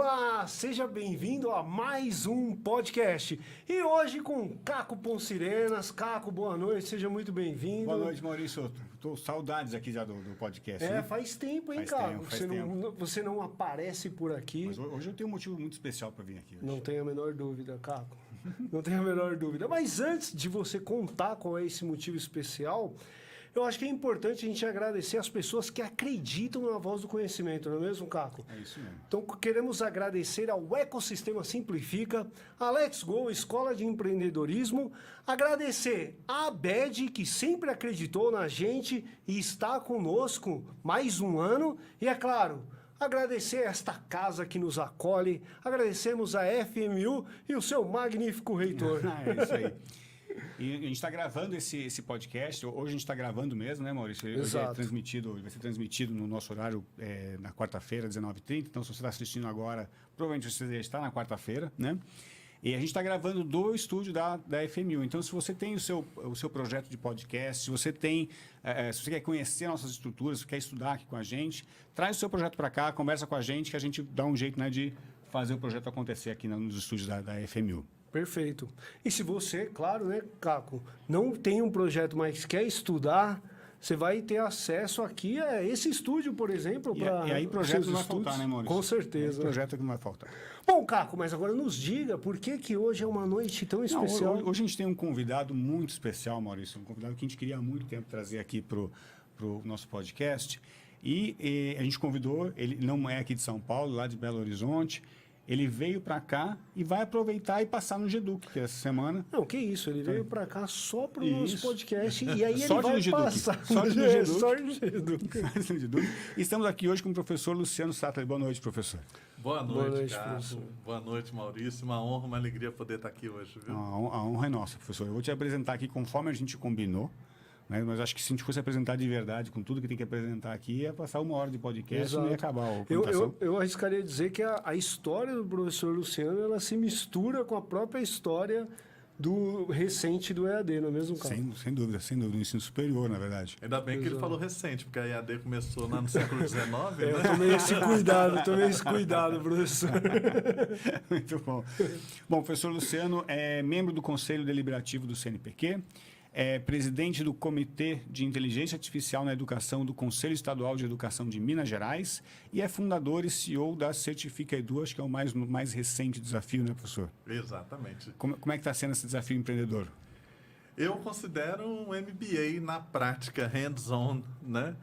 Olá, seja bem-vindo a mais um podcast. E hoje com Caco Poncirenas. Caco, boa noite, seja muito bem-vindo. Boa noite, Maurício. Estou saudades aqui já do podcast. É, né? faz tempo, hein, Caco? Você não aparece por aqui. Mas hoje eu tenho um motivo muito especial para vir aqui hoje. Não tenho a menor dúvida, Caco. Não tenho a menor dúvida. Mas antes de você contar qual é esse motivo especial, eu acho que é importante a gente agradecer as pessoas que acreditam na voz do conhecimento, não é mesmo, Caco? É isso mesmo. Então, queremos agradecer ao Ecossistema Simplifica, a Let's Go, Escola de Empreendedorismo, agradecer a ABED, que sempre acreditou na gente e está conosco mais um ano, e é claro, agradecer esta casa que nos acolhe, agradecemos a FMU e o seu magnífico reitor. É isso aí. E a gente está gravando esse podcast, hoje a gente está gravando mesmo, né, Maurício? Exato. Vai ser transmitido no nosso horário na quarta-feira, 19h30, então se você está assistindo agora, provavelmente você já está na quarta-feira, né? E a gente está gravando do estúdio da FMU. Então, se você tem o seu projeto de podcast, se você quer conhecer nossas estruturas, se quer estudar aqui com a gente, traz o seu projeto para cá, conversa com a gente, que a gente dá um jeito, né, de fazer o projeto acontecer aqui nos estúdios da FMU. Perfeito. E se você, claro, né, Caco, não tem um projeto, mas quer estudar, você vai ter acesso aqui a esse estúdio, por exemplo. E aí projeto não vai faltar, né, Maurício? Com certeza. Projeto que não vai faltar. Bom, Caco, mas agora nos diga por que hoje é uma noite tão especial. Não, hoje a gente tem um convidado muito especial, Maurício, um convidado que a gente queria há muito tempo trazer aqui para o nosso podcast. E a gente convidou, ele não é aqui de São Paulo, lá de Belo Horizonte. Ele veio para cá e vai aproveitar e passar no GEDUC, que é essa semana. Não, que isso, ele veio para cá só para o nosso podcast e aí ele vai passar. Sorte no GEDUC. Sorte no GEDUC. E estamos aqui hoje com o professor Luciano Sattler. Boa noite, professor. Boa noite, Carlos. Boa noite, Maurício. Uma honra, uma alegria poder estar aqui hoje, viu? A honra é nossa, professor. Eu vou te apresentar aqui conforme a gente combinou. Mas acho que se a gente fosse apresentar de verdade, com tudo que tem que apresentar aqui, ia passar 1 hora de podcast. Exato. E ia acabar a apresentação. Eu arriscaria dizer que a história do professor Luciano, ela se mistura com a própria história do recente do EAD, não é mesmo, cara? Sem dúvida, no ensino superior, na verdade. Ainda bem que ele falou recente, porque a EAD começou lá no século XIX, né? Eu tomei esse cuidado, professor. Muito bom. Bom, o professor Luciano é membro do Conselho Deliberativo do CNPq, é presidente do Comitê de Inteligência Artificial na Educação do Conselho Estadual de Educação de Minas Gerais e é fundador e CEO da Certifica Edu, acho que é o mais recente desafio, né, professor? Exatamente. Como é que está sendo esse desafio empreendedor? Eu considero um MBA na prática, hands-on, né?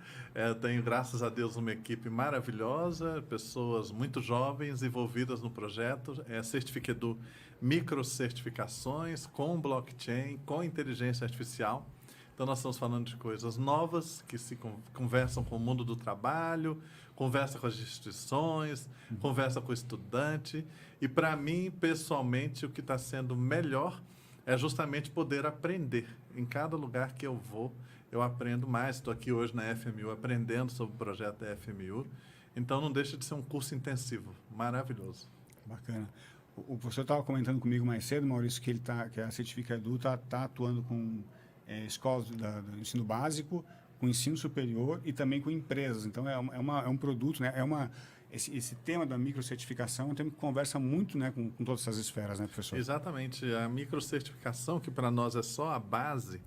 Tenho, graças a Deus, uma equipe maravilhosa, pessoas muito jovens envolvidas no projeto. Certifica Edu, microcertificações com blockchain, com inteligência artificial. Então, nós estamos falando de coisas novas que se conversam com o mundo do trabalho, conversa com as instituições, conversa com o estudante. E, para mim, pessoalmente, o que está sendo melhor é justamente poder aprender. Em cada lugar que eu vou, eu aprendo mais. Estou aqui hoje na FMU aprendendo sobre o projeto da FMU. Então, não deixa de ser um curso intensivo. Maravilhoso. Bacana. O professor estava comentando comigo mais cedo, Maurício, que a Certifica Edu está atuando com escolas do ensino básico, com ensino superior e também com empresas. Então, é um produto, né? Esse tema da microcertificação é um tema que conversa muito, né, com todas essas esferas, né, professor? Exatamente. A microcertificação, que para nós é só a base,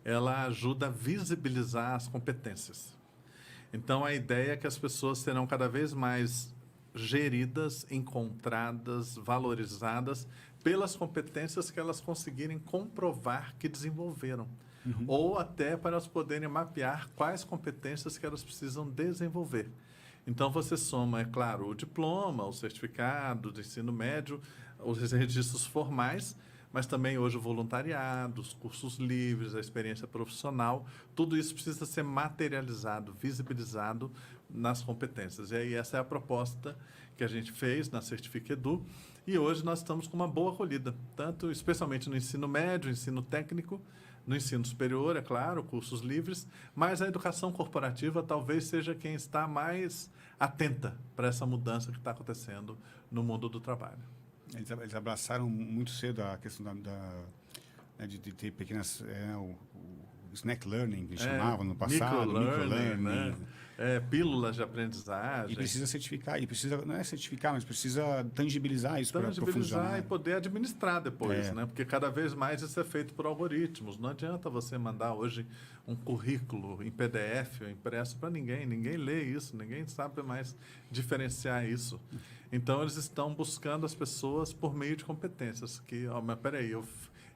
ela ajuda a visibilizar as competências. Então, a ideia é que as pessoas serão cada vez mais geridas, encontradas, valorizadas pelas competências que elas conseguirem comprovar que desenvolveram. Ou até para elas poderem mapear quais competências que elas precisam desenvolver. Então, você soma, é claro, o diploma, o certificado de ensino médio, os registros formais, mas também hoje o voluntariado, os cursos livres, a experiência profissional, tudo isso precisa ser materializado, visibilizado nas competências. E aí essa é a proposta que a gente fez na Certifica Edu, e hoje nós estamos com uma boa acolhida, tanto especialmente no ensino médio, ensino técnico, no ensino superior, é claro, cursos livres, mas a educação corporativa talvez seja quem está mais atenta para essa mudança que está acontecendo no mundo do trabalho. Eles abraçaram muito cedo a questão de ter pequenas snack learning, que eles chamavam no passado, microlearning, microlearning. pílulas de aprendizagem. E precisa certificar, não é certificar, mas precisa tangibilizar isso para Tangibilizar funcionar. e poder administrar depois, né? Porque cada vez mais isso é feito por algoritmos. Não adianta você mandar hoje um currículo em PDF ou impresso para ninguém. Ninguém lê isso, ninguém sabe mais diferenciar isso. Então, eles estão buscando as pessoas por meio de competências. Mas peraí,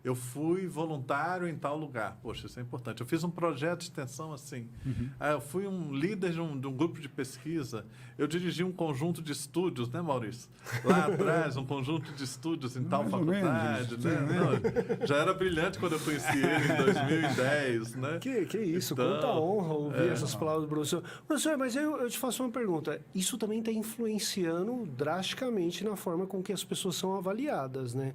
eu fui voluntário em tal lugar. Poxa, isso é importante. Eu fiz um projeto de extensão assim. Eu fui um líder de um grupo de pesquisa. Eu dirigi um conjunto de estúdios, né, Maurício? Lá atrás, um conjunto de estúdios em tal faculdade. Né? Não, já era brilhante quando eu conheci ele em 2010. Né? Que isso, Então, quanta honra ouvir essas palavras do professor. Professor, mas eu te faço uma pergunta. Isso também está influenciando drasticamente na forma com que as pessoas são avaliadas, né?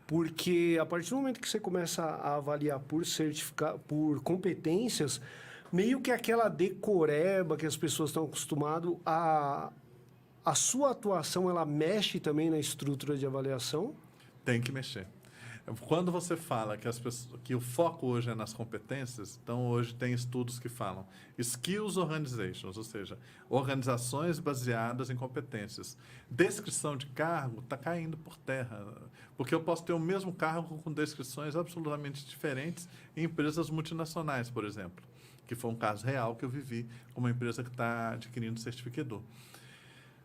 Porque a partir do momento que você começa a avaliar por competências, meio que aquela decoreba que as pessoas estão acostumadas, a sua atuação, ela mexe também na estrutura de avaliação? Tem que mexer. Quando você fala que o foco hoje é nas competências, então hoje tem estudos que falam skills organizations, ou seja, organizações baseadas em competências. Descrição de cargo está caindo por terra, porque eu posso ter o mesmo cargo com descrições absolutamente diferentes em empresas multinacionais, por exemplo, que foi um caso real que eu vivi com uma empresa que está adquirindo certificador.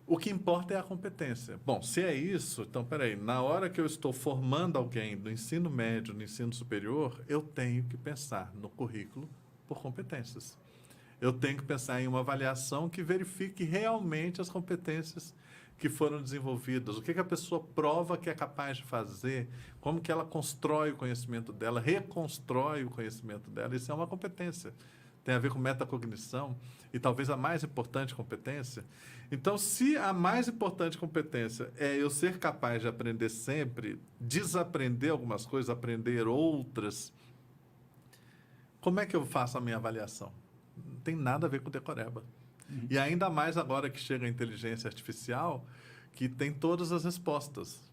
O que importa é a competência. Bom, se é isso, então, peraí, na hora que eu estou formando alguém no ensino médio, no ensino superior, eu tenho que pensar no currículo por competências. Eu tenho que pensar em uma avaliação que verifique realmente as competências que foram desenvolvidas, o que a pessoa prova que é capaz de fazer, como que ela constrói o conhecimento dela, reconstrói o conhecimento dela. Isso é uma competência. Tem a ver com metacognição e talvez a mais importante competência. Então, se a mais importante competência é eu ser capaz de aprender sempre, desaprender algumas coisas, aprender outras, como é que eu faço a minha avaliação? Não tem nada a ver com decoreba. E ainda mais agora que chega a inteligência artificial, que tem todas as respostas.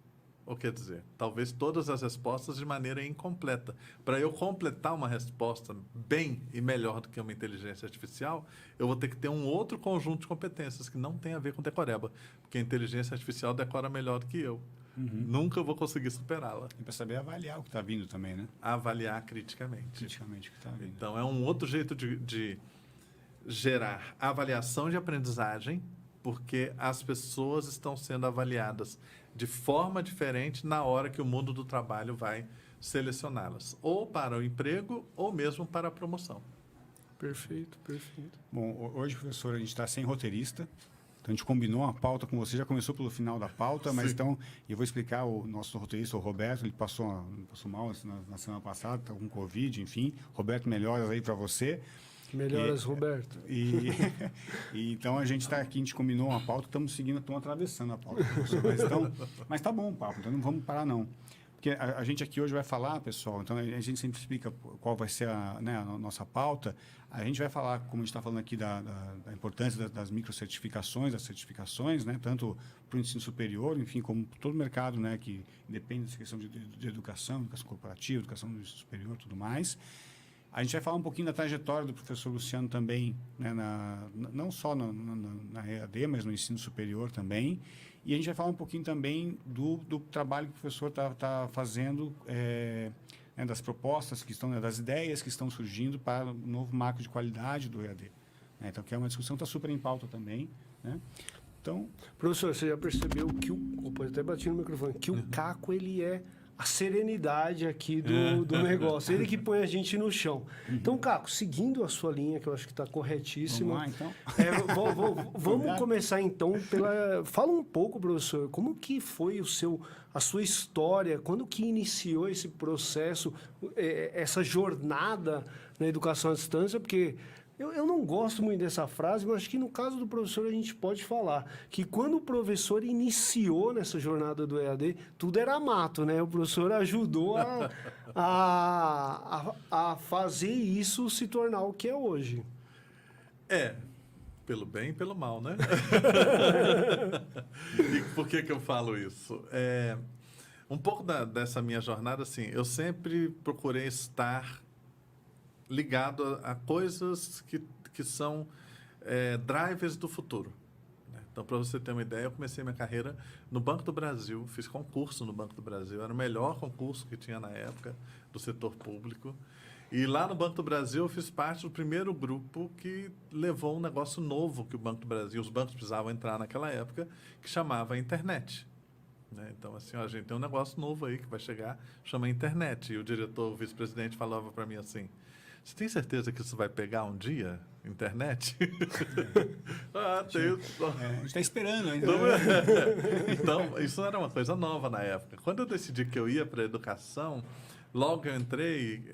Ou quer dizer, talvez todas as respostas de maneira incompleta. Para eu completar uma resposta bem e melhor do que uma inteligência artificial, eu vou ter que ter um outro conjunto de competências que não tem a ver com decoreba, porque a inteligência artificial decora melhor do que eu. Nunca vou conseguir superá-la. E para saber avaliar o que está vindo também, né? Avaliar criticamente. Criticamente o que está vindo. Então, é um outro jeito de gerar avaliação de aprendizagem, porque as pessoas estão sendo avaliadas de forma diferente na hora que o mundo do trabalho vai selecioná-las, ou para o emprego, ou mesmo para a promoção. Perfeito, perfeito. Bom, hoje, professor, a gente está sem roteirista. Então, a gente combinou uma pauta com você, já começou pelo final da pauta, mas então, eu vou explicar o nosso roteirista, o Roberto, ele passou mal na semana passada, está com Covid, enfim. Roberto, melhoras aí para você. Melhoras, Roberto. Então, a gente está aqui, a gente combinou uma pauta, estamos atravessando a pauta, professor. Mas tá bom o papo, então não vamos parar, não. Porque a gente aqui hoje vai falar, pessoal, então a gente sempre explica qual vai ser a nossa pauta. A gente vai falar, como a gente está falando aqui, da importância das microcertificações, das certificações, né, tanto para o ensino superior, enfim, como todo o mercado, né, que depende dessa questão de educação corporativa, educação no ensino superior e tudo mais. A gente vai falar um pouquinho da trajetória do professor Luciano também, né, não só na EAD, mas no ensino superior também. E a gente vai falar um pouquinho também do trabalho que o professor está fazendo, né, das propostas que estão, né, das ideias que estão surgindo para o novo marco de qualidade do EAD. Né? Então, que é uma discussão que está super em pauta também. Né? Então, professor, você já percebeu que opa, até bati no microfone, que o Caco, ele é a serenidade aqui do negócio. Ele que põe a gente no chão. Então, Caco, seguindo a sua linha, que eu acho que está corretíssima. Vamos lá, então. Vamos começar, então, Fala um pouco, professor, como que foi a sua história, quando que iniciou esse processo, essa jornada na educação à distância, porque... Eu não gosto muito dessa frase, mas acho que no caso do professor a gente pode falar que quando o professor iniciou nessa jornada do EAD, tudo era mato, né? O professor ajudou a fazer isso se tornar o que é hoje. Pelo bem e pelo mal, né? E por que eu falo isso? Um pouco dessa minha jornada, assim, eu sempre procurei estar ligado a coisas que são drivers do futuro. Né? Então, para você ter uma ideia, eu comecei minha carreira no Banco do Brasil, fiz concurso no Banco do Brasil, era o melhor concurso que tinha na época do setor público. E lá no Banco do Brasil eu fiz parte do primeiro grupo que levou um negócio novo que o Banco do Brasil, os bancos precisavam entrar naquela época, que chamava internet. Né? Então, assim, ó, a gente tem um negócio novo aí que vai chegar, chama internet. E o diretor, o vice-presidente, falava para mim assim, você tem certeza que isso vai pegar um dia, internet? Tenho. A gente está esperando ainda. Então, isso era uma coisa nova na época. Quando eu decidi que eu ia para a educação, logo eu entrei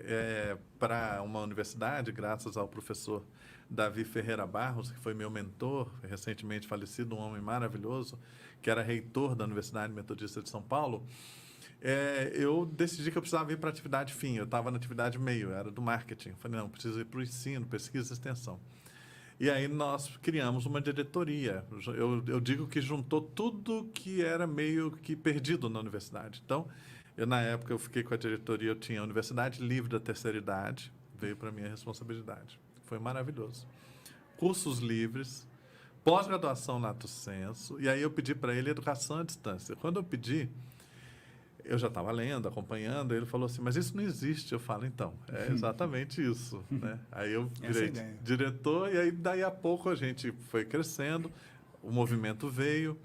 para uma universidade, graças ao professor Davi Ferreira Barros, que foi meu mentor, recentemente falecido, um homem maravilhoso, que era reitor da Universidade Metodista de São Paulo. Eu decidi que eu precisava ir para a atividade fim. Eu estava na atividade meio, era do marketing. Falei, não, preciso ir para o ensino, pesquisa e extensão. E aí nós criamos uma diretoria. Eu digo que juntou tudo que era meio que perdido na universidade. Então, na época, eu fiquei com a diretoria, eu tinha a Universidade Livre da Terceira Idade, veio para minha responsabilidade. Foi maravilhoso. Cursos livres, pós-graduação lato sensu, e aí eu pedi para ele educação à distância. Quando eu pedi, eu já estava lendo, acompanhando, ele falou assim, mas isso não existe. Eu falo, então, é exatamente isso. Né? Aí eu virei diretor, e aí daí a pouco a gente foi crescendo, o movimento veio,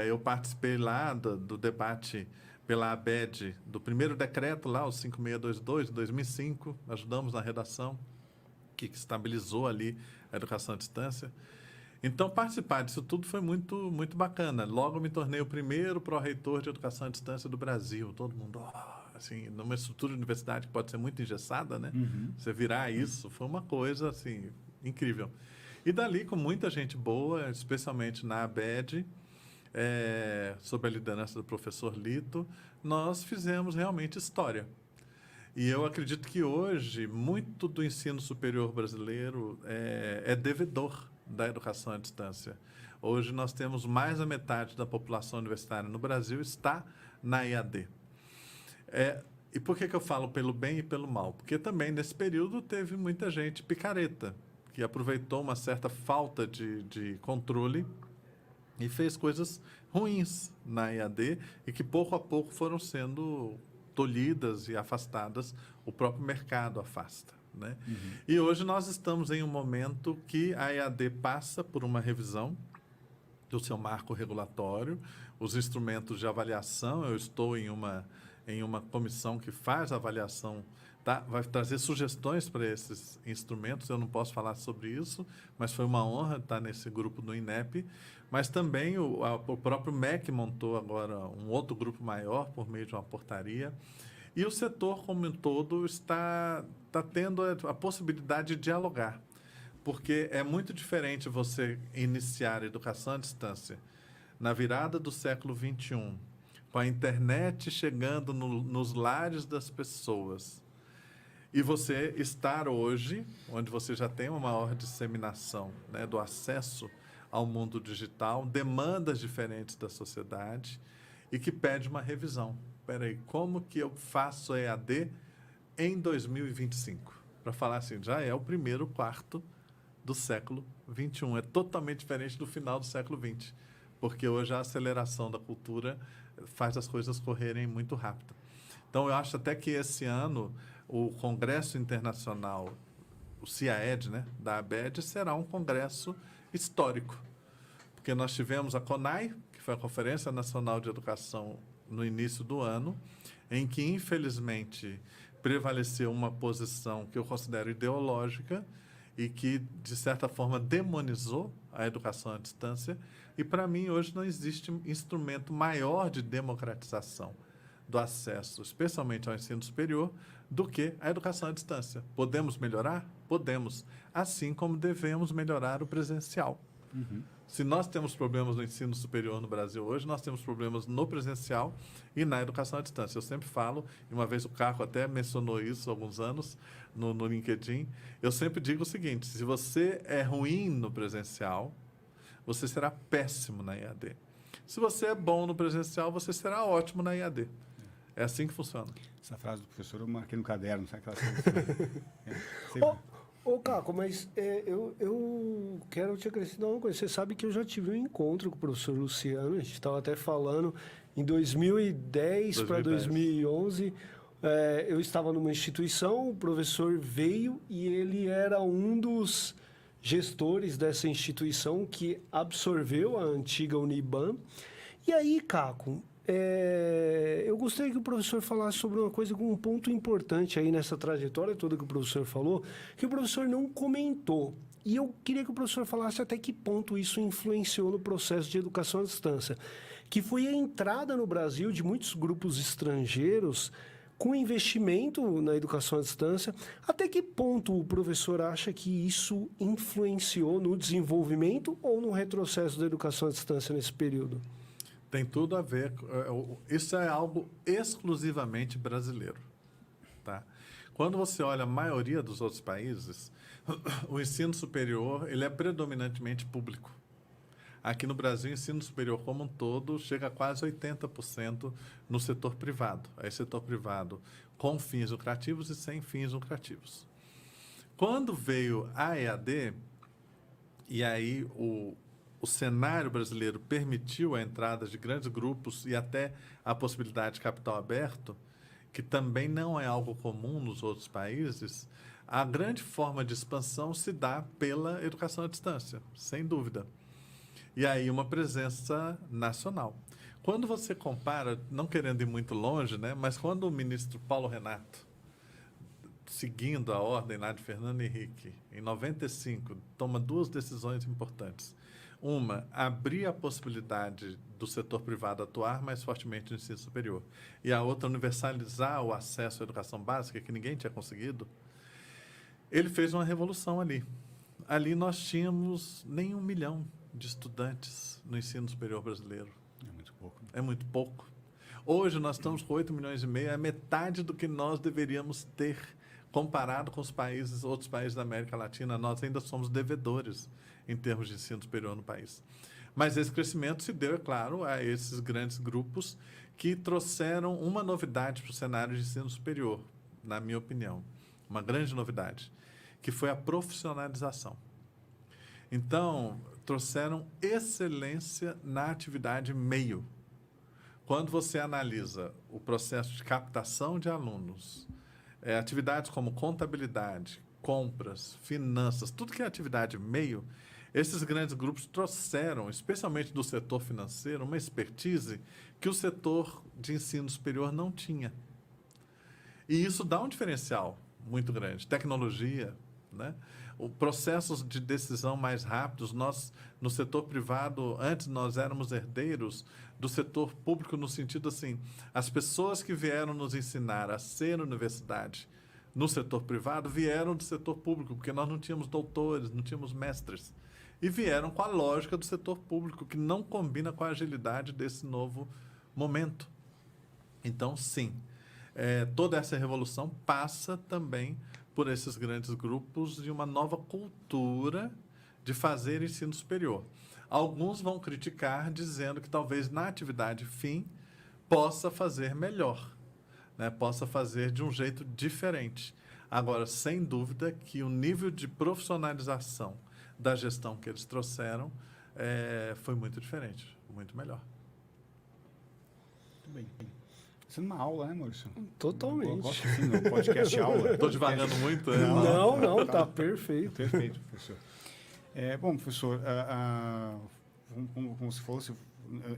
eu participei lá do debate pela ABED, do primeiro decreto lá, o 5622, de 2005, ajudamos na redação, que estabilizou ali a educação à distância. Então, participar disso tudo foi muito, muito bacana. Logo, me tornei o primeiro pró-reitor de educação à distância do Brasil. Todo mundo, assim, numa estrutura de universidade que pode ser muito engessada, né? Você virar isso foi uma coisa, assim, incrível. E dali, com muita gente boa, especialmente na ABED, sob a liderança do professor Lito, nós fizemos realmente história. E eu acredito que hoje, muito do ensino superior brasileiro é devedor da educação à distância. Hoje nós temos mais da metade da população universitária no Brasil está na EAD. E por que eu falo pelo bem e pelo mal? Porque também nesse período teve muita gente picareta, que aproveitou uma certa falta de controle e fez coisas ruins na EAD e que pouco a pouco foram sendo tolhidas e afastadas, o próprio mercado afasta. Né? E hoje nós estamos em um momento que a EAD passa por uma revisão do seu marco regulatório, os instrumentos de avaliação, eu estou em uma comissão que faz a avaliação, vai trazer sugestões para esses instrumentos, eu não posso falar sobre isso, mas foi uma honra estar nesse grupo do INEP, mas também o próprio MEC montou agora um outro grupo maior por meio de uma portaria, e o setor como um todo está tendo a possibilidade de dialogar, porque é muito diferente você iniciar a educação à distância na virada do século XXI, com a internet chegando nos lares das pessoas, e você estar hoje, onde você já tem uma maior disseminação, né, do acesso ao mundo digital, demandas diferentes da sociedade e que pede uma revisão. Espera aí, como que eu faço EAD em 2025? Para falar assim, já é o primeiro quarto do século XXI. É totalmente diferente do final do século XX, porque hoje a aceleração da cultura faz as coisas correrem muito rápido. Então, eu acho até que esse ano o Congresso Internacional, o CIAED, né, da ABED, será um congresso histórico, porque nós tivemos a CONAI, que foi a Conferência Nacional de Educação no início do ano, em que, infelizmente, prevaleceu uma posição que eu considero ideológica e que, de certa forma, demonizou a educação à distância. E, para mim, hoje não existe instrumento maior de democratização do acesso, especialmente ao ensino superior, do que a educação à distância. Podemos melhorar? Podemos. Assim como devemos melhorar o presencial. Se nós temos problemas no ensino superior no Brasil hoje, nós temos problemas no presencial e na educação à distância. Eu sempre falo, e uma vez o Caco até mencionou isso há alguns anos no LinkedIn, eu sempre digo o seguinte, se você é ruim no presencial, você será péssimo na EAD. Se você é bom no presencial, você será ótimo na EAD. É assim que funciona. Essa frase do professor eu marquei no caderno, sabe aquela coisa? Ô, Caco, mas eu quero te acrescentar uma coisa. Você sabe que eu já tive um encontro com o professor Luciano, a gente estava até falando em 2010 para 2011. Eu estava numa instituição, o professor veio e ele era um dos gestores dessa instituição que absorveu a antiga Uniban. E aí, Caco, eu gostaria que o professor falasse sobre uma coisa com um ponto importante aí nessa trajetória toda que o professor falou, que o professor não comentou. E eu queria que o professor falasse até que ponto isso influenciou no processo de educação à distância, que foi a entrada no Brasil de muitos grupos estrangeiros com investimento na educação à distância. Até que ponto o professor acha que isso influenciou no desenvolvimento ou no retrocesso da educação à distância nesse período? Tem tudo a ver. Isso é algo exclusivamente brasileiro. Tá? Quando você olha a maioria dos outros países, o ensino superior ele é predominantemente público. Aqui no Brasil, o ensino superior como um todo chega a quase 80% no setor privado. Aí, setor privado com fins lucrativos e sem fins lucrativos. Quando veio a EAD, e aí o cenário brasileiro permitiu a entrada de grandes grupos e até a possibilidade de capital aberto, que também não é algo comum nos outros países, a grande forma de expansão se dá pela educação à distância, sem dúvida. E aí uma presença nacional. Quando você compara, não querendo ir muito longe, né, mas quando o ministro Paulo Renato, seguindo a ordem lá de Fernando Henrique, em 95, toma duas decisões importantes. Uma, abrir a possibilidade do setor privado atuar mais fortemente no ensino superior. E a outra, universalizar o acesso à educação básica, que ninguém tinha conseguido. Ele fez uma revolução ali. Ali nós tínhamos nem 1 milhão de estudantes no ensino superior brasileiro. É muito pouco. É muito pouco. Hoje nós estamos com 8,5 milhões, é metade do que nós deveríamos ter comparado com os países, outros países da América Latina. Nós ainda somos devedores em termos de ensino superior no país. Mas esse crescimento se deu, é claro, a esses grandes grupos que trouxeram uma novidade para o cenário de ensino superior, na minha opinião, uma grande novidade, que foi a profissionalização. Então, trouxeram excelência na atividade meio. Quando você analisa o processo de captação de alunos, atividades como contabilidade, compras, finanças, tudo que é atividade meio, esses grandes grupos trouxeram, especialmente do setor financeiro, uma expertise que o setor de ensino superior não tinha. E isso dá um diferencial muito grande. Tecnologia, né? Processos de decisão mais rápidos. Nós, no setor privado, antes nós éramos herdeiros do setor público no sentido assim, as pessoas que vieram nos ensinar a ser universidade no setor privado vieram do setor público, porque nós não tínhamos doutores, não tínhamos mestres. E vieram com a lógica do setor público, que não combina com a agilidade desse novo momento. Então, sim, toda essa revolução passa também por esses grandes grupos de uma nova cultura de fazer ensino superior. Alguns vão criticar, dizendo que talvez na atividade fim possa fazer melhor, né? Possa fazer de um jeito diferente. Agora, sem dúvida que o nível de profissionalização da gestão que eles trouxeram foi muito diferente, muito melhor. Muito bem. Sendo uma aula, né, Maurício? Totalmente. Eu gosto assim, no podcast aula. Estou devagando muito? Né? Não, tá perfeito. Perfeito, professor. Bom, professor, como você falou,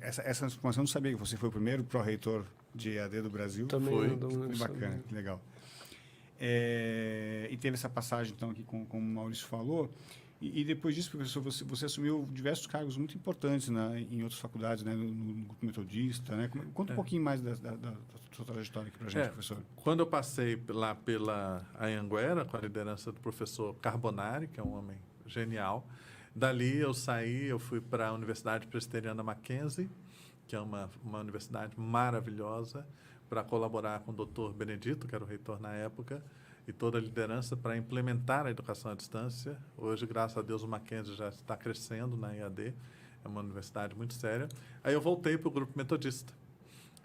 essa informação eu não sabia que você foi o primeiro pró-reitor de EAD do Brasil. Também foi. Que bacana, que legal. E teve essa passagem, então, aqui como o Maurício falou. E depois disso, professor, você assumiu diversos cargos muito importantes, né, em outras faculdades, né, no Grupo Metodista. Né? Conta um pouquinho mais da sua trajetória aqui para a gente, professor. Quando eu passei lá pela Anhanguera, com a liderança do professor Carbonari, que é um homem genial, dali eu saí, eu fui para a Universidade Presbiteriana Mackenzie, que é uma universidade maravilhosa, para colaborar com o Dr. Benedito, que era o reitor na época, e toda a liderança para implementar a educação à distância. Hoje, graças a Deus, o Mackenzie já está crescendo na EAD, é uma universidade muito séria. Aí eu voltei para o Grupo Metodista.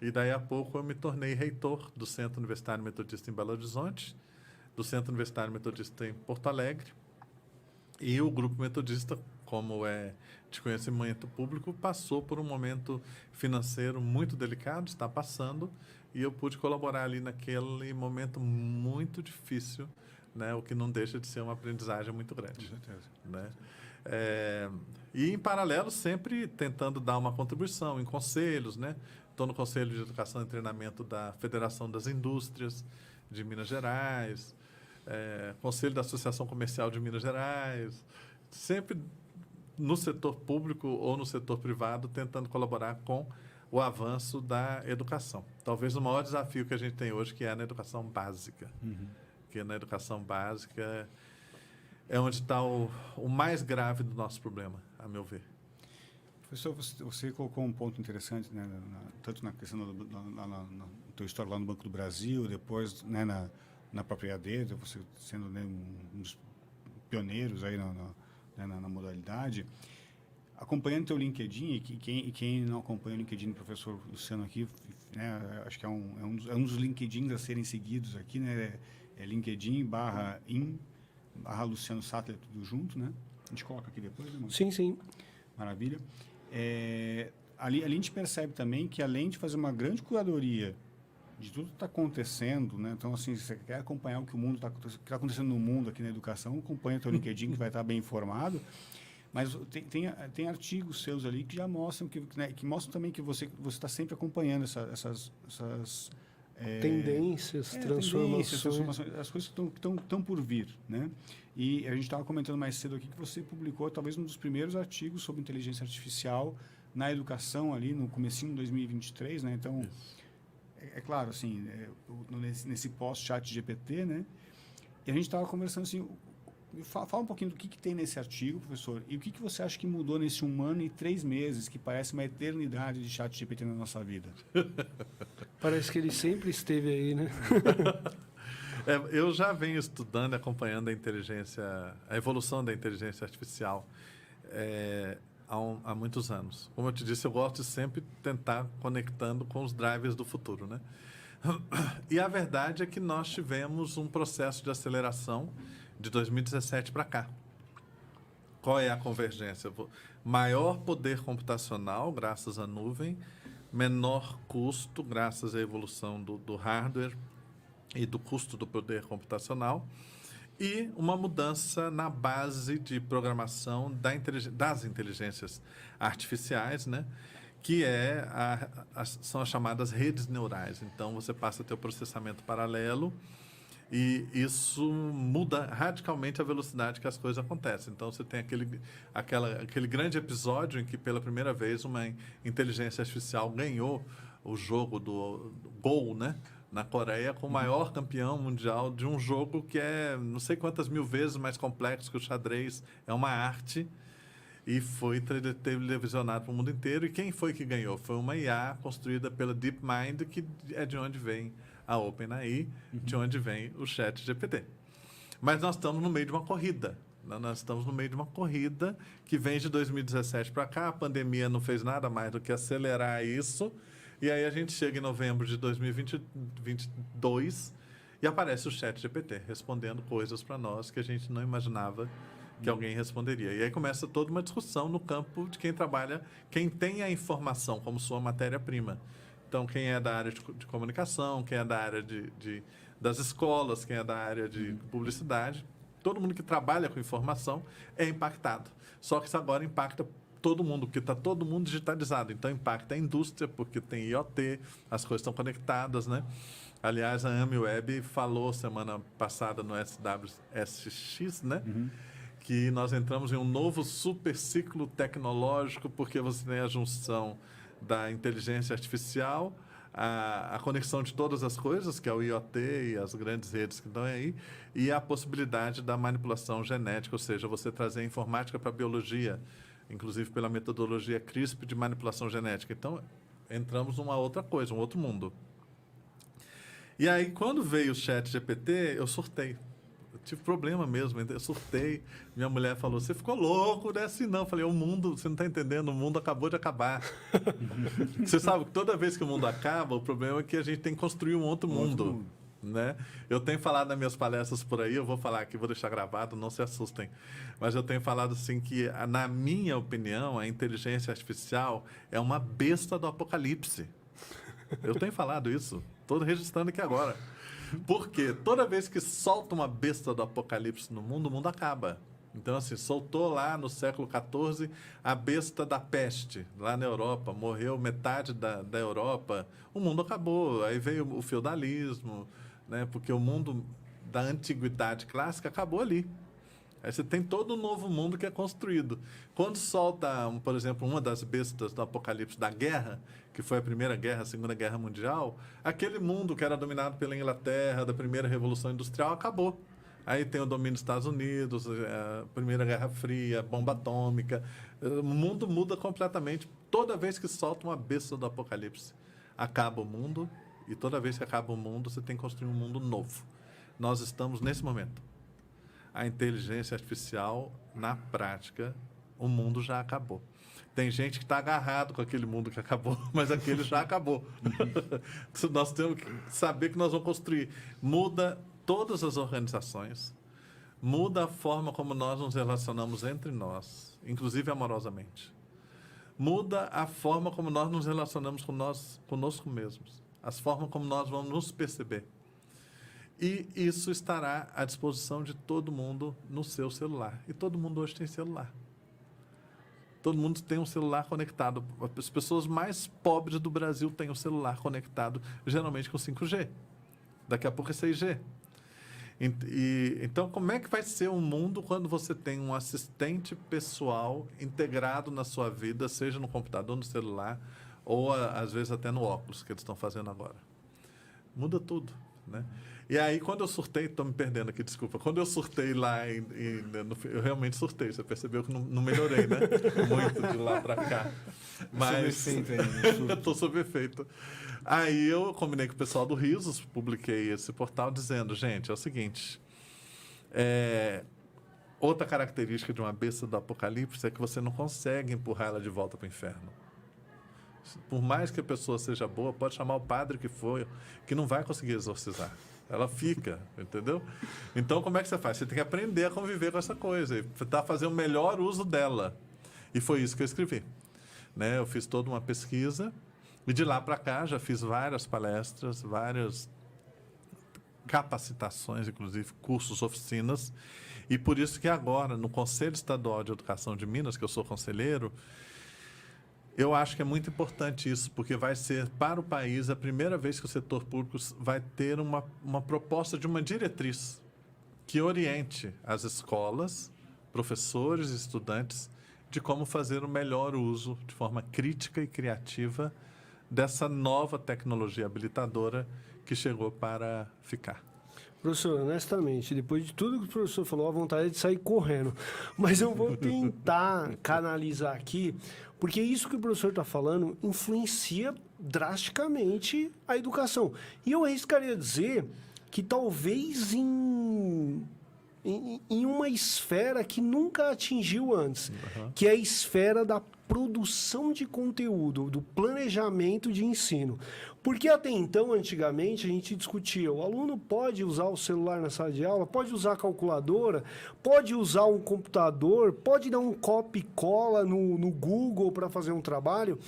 E daí a pouco eu me tornei reitor do Centro Universitário Metodista em Belo Horizonte, do Centro Universitário Metodista em Porto Alegre. E o Grupo Metodista, como é de conhecimento público, passou por um momento financeiro muito delicado, está passando, e eu pude colaborar ali naquele momento muito difícil, né? O que não deixa de ser uma aprendizagem muito grande. Com certeza. Né? E, em paralelo, sempre tentando dar uma contribuição em conselhos, né? Estou no Conselho de Educação e Treinamento da Federação das Indústrias de Minas Gerais, Conselho da Associação Comercial de Minas Gerais, sempre no setor público ou no setor privado, tentando colaborar com o avanço da educação. Talvez o maior desafio que a gente tem hoje, que é na educação básica. Que na educação básica é onde está o mais grave do nosso problema, a meu ver. Professor, você colocou um ponto interessante, né, tanto na questão no teu história lá no Banco do Brasil, depois, né, na própria EAD, você sendo, né, um dos pioneiros aí na modalidade. Acompanhando teu LinkedIn, e quem não acompanha o LinkedIn do professor Luciano aqui, né, acho que é um dos LinkedIns a serem seguidos aqui, né, é LinkedIn/Luciano Sattler, tudo junto, né? A gente coloca aqui depois, né, Sim, sim. Maravilha. Ali a gente percebe também que, além de fazer uma grande curadoria de tudo que está acontecendo, né? Então, assim, você quer acompanhar o que o está acontecendo no mundo aqui na educação, acompanha o teu LinkedIn, que vai estar bem informado. Mas tem artigos seus ali que já mostram, né, que mostram também que você está sempre acompanhando essas tendências, transformações. as coisas que estão por vir, né? E a gente estava comentando mais cedo aqui que você publicou talvez um dos primeiros artigos sobre inteligência artificial na educação ali no comecinho de 2023, né? Então, é claro, assim, nesse pós-chat GPT, né? E a gente estava conversando assim, fala um pouquinho do que tem nesse artigo, professor, e o que você acha que mudou nesse 1 ano e 3 meses, que parece uma eternidade de chat GPT na nossa vida? Parece que ele sempre esteve aí, né? Eu já venho estudando e acompanhando a evolução da inteligência artificial há muitos anos. Como eu te disse, eu gosto de sempre tentar conectando com os drivers do futuro, né? E a verdade é que nós tivemos um processo de aceleração de 2017 para cá. Qual é a convergência? Maior poder computacional, graças à nuvem, menor custo, graças à evolução do hardware e do custo do poder computacional, e uma mudança na base de programação das inteligências artificiais, né? Que são as chamadas redes neurais. Então, você passa a ter o processamento paralelo e isso muda radicalmente a velocidade que as coisas acontecem. Então, você tem aquele grande episódio em que, pela primeira vez, uma inteligência artificial ganhou o jogo do Go, né? Na Coreia, com o maior campeão mundial de um jogo que é não sei quantas mil vezes mais complexo que o xadrez. É uma arte e foi televisionado para o mundo inteiro. E quem foi que ganhou? Foi uma IA construída pela DeepMind, que é de onde vem a OpenAI, de onde vem o ChatGPT. Mas nós estamos no meio de uma corrida. Nós estamos no meio de uma corrida que vem de 2017 para cá. A pandemia não fez nada mais do que acelerar isso. E aí a gente chega em novembro de 2022 e aparece o ChatGPT respondendo coisas para nós que a gente não imaginava que alguém responderia. E aí começa toda uma discussão no campo de quem trabalha, quem tem a informação como sua matéria-prima. Então, quem é da área de comunicação, quem é da área das escolas, quem é da área de publicidade, todo mundo que trabalha com informação é impactado. Só que isso agora impacta todo mundo, porque está todo mundo digitalizado. Então, impacta a indústria, porque tem IoT, as coisas estão conectadas, né? Aliás, a AmiWeb falou semana passada no SWSX, né? Que nós entramos em um novo super ciclo tecnológico, porque você tem a junção da inteligência artificial, a conexão de todas as coisas, que é o IoT e as grandes redes que estão aí, e a possibilidade da manipulação genética, ou seja, você trazer a informática para a biologia, inclusive pela metodologia CRISPR de manipulação genética. Então, entramos numa outra coisa, um outro mundo. E aí, quando veio o ChatGPT, eu surtei. tive problema mesmo. Eu surtei. Minha mulher falou, você ficou louco, não é assim não. Eu falei, o mundo, você não está entendendo, o mundo acabou de acabar. Você sabe que toda vez que o mundo acaba, o problema é que a gente tem que construir um outro mundo. Né? Eu tenho falado nas minhas palestras por aí, eu vou falar aqui, vou deixar gravado, não se assustem. Mas eu tenho falado assim que, na minha opinião, a inteligência artificial é uma besta do apocalipse. Eu tenho falado isso, estou registrando aqui agora. Porque toda vez que solta uma besta do apocalipse no mundo, o mundo acaba. Então, assim, soltou lá no século XIV a besta da peste, lá na Europa, morreu metade da Europa, o mundo acabou. Aí veio o feudalismo, né? Porque o mundo da antiguidade clássica acabou ali. Aí você tem todo um novo mundo que é construído. Quando solta, por exemplo, uma das bestas do apocalipse da guerra, que foi a Primeira Guerra, a Segunda Guerra Mundial, aquele mundo que era dominado pela Inglaterra, da Primeira Revolução Industrial, acabou. Aí tem o domínio dos Estados Unidos, a Primeira Guerra Fria, a bomba atômica. O mundo muda completamente. Toda vez que solta uma besta do apocalipse, acaba o mundo. E toda vez que acaba o mundo, você tem que construir um mundo novo. Nós estamos nesse momento. A inteligência artificial, na prática, o mundo já acabou. Tem gente que está agarrado com aquele mundo que acabou, mas aquele já acabou. Nós temos que saber que nós vamos construir. Muda todas as organizações, muda a forma como nós nos relacionamos entre nós, inclusive amorosamente. Muda a forma como nós nos relacionamos conosco mesmos, as formas como nós vamos nos perceber. E isso estará à disposição de todo mundo no seu celular. E todo mundo hoje tem celular. Todo mundo tem um celular conectado. As pessoas mais pobres do Brasil têm um celular conectado, geralmente com 5G. Daqui a pouco é 6G. Então, como é que vai ser o mundo quando você tem um assistente pessoal integrado na sua vida, seja no computador, no celular, ou às vezes até no óculos, que eles estão fazendo agora? Muda tudo, né? E aí, quando eu surtei, estou me perdendo aqui, desculpa. Quando eu surtei lá, eu realmente surtei. Você percebeu que não melhorei, né? Muito de lá para cá. Mas estou sob efeito. Aí eu combinei com o pessoal do Risos, publiquei esse portal dizendo, gente, é o seguinte, outra característica de uma besta do apocalipse é que você não consegue empurrar ela de volta para o inferno. Por mais que a pessoa seja boa, pode chamar o padre que for, que não vai conseguir exorcizar. Ela fica, entendeu? Então, como é que você faz? Você tem que aprender a conviver com essa coisa e tentar fazer o melhor uso dela. E foi isso que eu escrevi. Né? Eu fiz toda uma pesquisa e de lá para cá já fiz várias palestras, várias capacitações, inclusive cursos, oficinas. E por isso que agora, no Conselho Estadual de Educação de Minas, que eu sou conselheiro, eu acho que é muito importante isso, porque vai ser, para o país, a primeira vez que o setor público vai ter uma proposta de uma diretriz que oriente as escolas, professores e estudantes de como fazer o melhor uso, de forma crítica e criativa, dessa nova tecnologia habilitadora que chegou para ficar. Professor, honestamente, depois de tudo que o professor falou, a vontade é de sair correndo. Mas eu vou tentar canalizar aqui, porque isso que o professor está falando influencia drasticamente a educação. E eu arriscaria dizer que talvez em uma esfera que nunca atingiu antes, que é a esfera da produção de conteúdo, do planejamento de ensino. Porque até então, antigamente, a gente discutia, o aluno pode usar o celular na sala de aula, pode usar a calculadora, pode usar um computador, pode dar um copia e cola no Google para fazer um trabalho.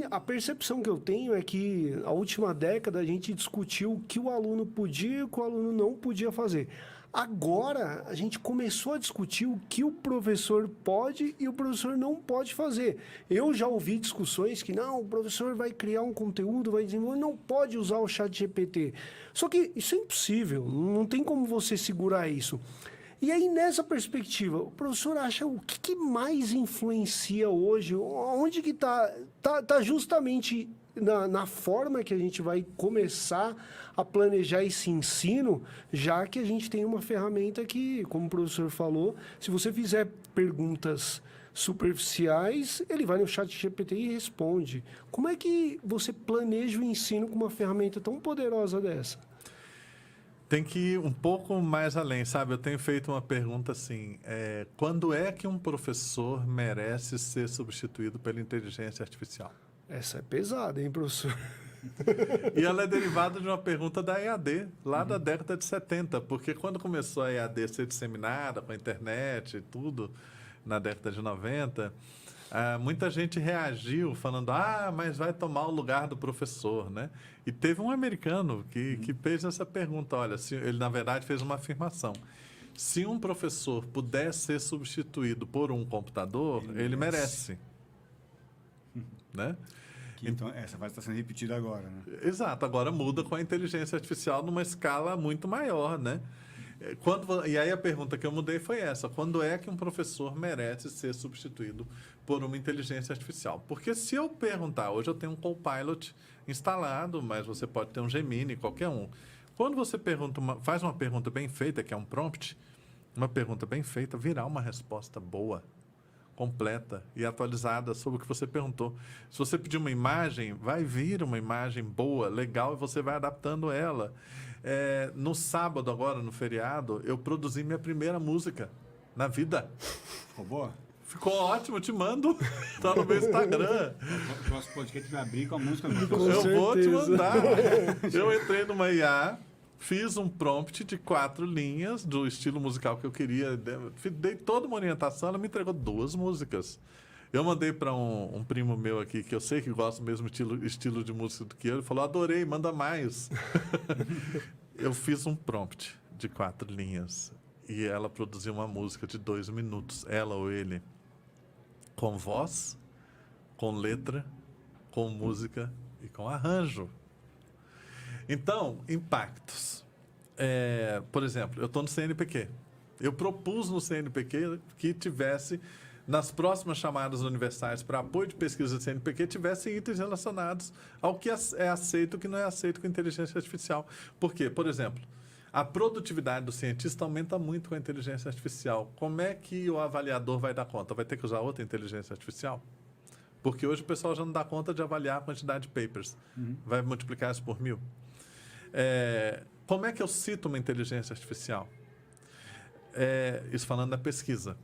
A percepção que eu tenho é que, a última década, a gente discutiu o que o aluno podia e o que o aluno não podia fazer. Agora, a gente começou a discutir o que o professor pode e o professor não pode fazer. Eu já ouvi discussões que, não, o professor vai criar um conteúdo, vai desenvolver, não pode usar o ChatGPT. Só que isso é impossível, não tem como você segurar isso. E aí, nessa perspectiva, o professor acha o que mais influencia hoje? Onde que está justamente na forma que a gente vai começar a planejar esse ensino, já que a gente tem uma ferramenta que, como o professor falou, se você fizer perguntas superficiais, ele vai no ChatGPT e responde. Como é que você planeja o ensino com uma ferramenta tão poderosa dessa? Tem que ir um pouco mais além, sabe? Eu tenho feito uma pergunta assim, quando é que um professor merece ser substituído pela inteligência artificial? Essa é pesada, hein, professor? E ela é derivada de uma pergunta da EAD, lá da década de 70, porque quando começou a EAD ser disseminada com a internet e tudo, na década de 90, muita gente reagiu falando, mas vai tomar o lugar do professor, né? E teve um americano que fez essa pergunta, olha, ele na verdade fez uma afirmação. Se um professor puder ser substituído por um computador, ele merece. Né? Então, essa frase está sendo repetida agora, né? Exato, agora muda com a inteligência artificial numa escala muito maior, né? E aí a pergunta que eu mudei foi essa: quando é que um professor merece ser substituído por uma inteligência artificial? Porque se eu perguntar, hoje eu tenho um Copilot instalado, mas você pode ter um Gemini, qualquer um. Quando você faz uma pergunta bem feita, que é um prompt, uma pergunta bem feita virá uma resposta boa, completa e atualizada sobre o que você perguntou. Se você pedir uma imagem, vai vir uma imagem boa, legal, e você vai adaptando ela. No sábado, agora, no feriado, eu produzi minha primeira música na vida. Ficou boa? Ficou ótimo, eu te mando. Tá no meu Instagram. O próximo podcast vai abrir com a música. Eu vou te mandar. Eu entrei numa IA, fiz um prompt de 4 linhas do estilo musical que eu queria. Dei toda uma orientação, ela me entregou 2 músicas. Eu mandei para um primo meu aqui, que eu sei que gosta do mesmo estilo de música do que eu. Ele falou, adorei, manda mais. Eu fiz um prompt de 4 linhas. E ela produziu uma música de 2 minutos, ela ou ele. Com voz, com letra, com música e com arranjo. Então, impactos. Por exemplo, eu estou no CNPq. Eu propus no CNPq que tivesse, nas próximas chamadas universais para apoio de pesquisa do CNPq, tivessem itens relacionados ao que é aceito e o que não é aceito com inteligência artificial. Por quê? Por exemplo, a produtividade do cientista aumenta muito com a inteligência artificial. Como é que o avaliador vai dar conta? Vai ter que usar outra inteligência artificial? Porque hoje o pessoal já não dá conta de avaliar a quantidade de papers. Vai multiplicar isso por 1000. Como é que eu cito uma inteligência artificial? Isso falando da pesquisa.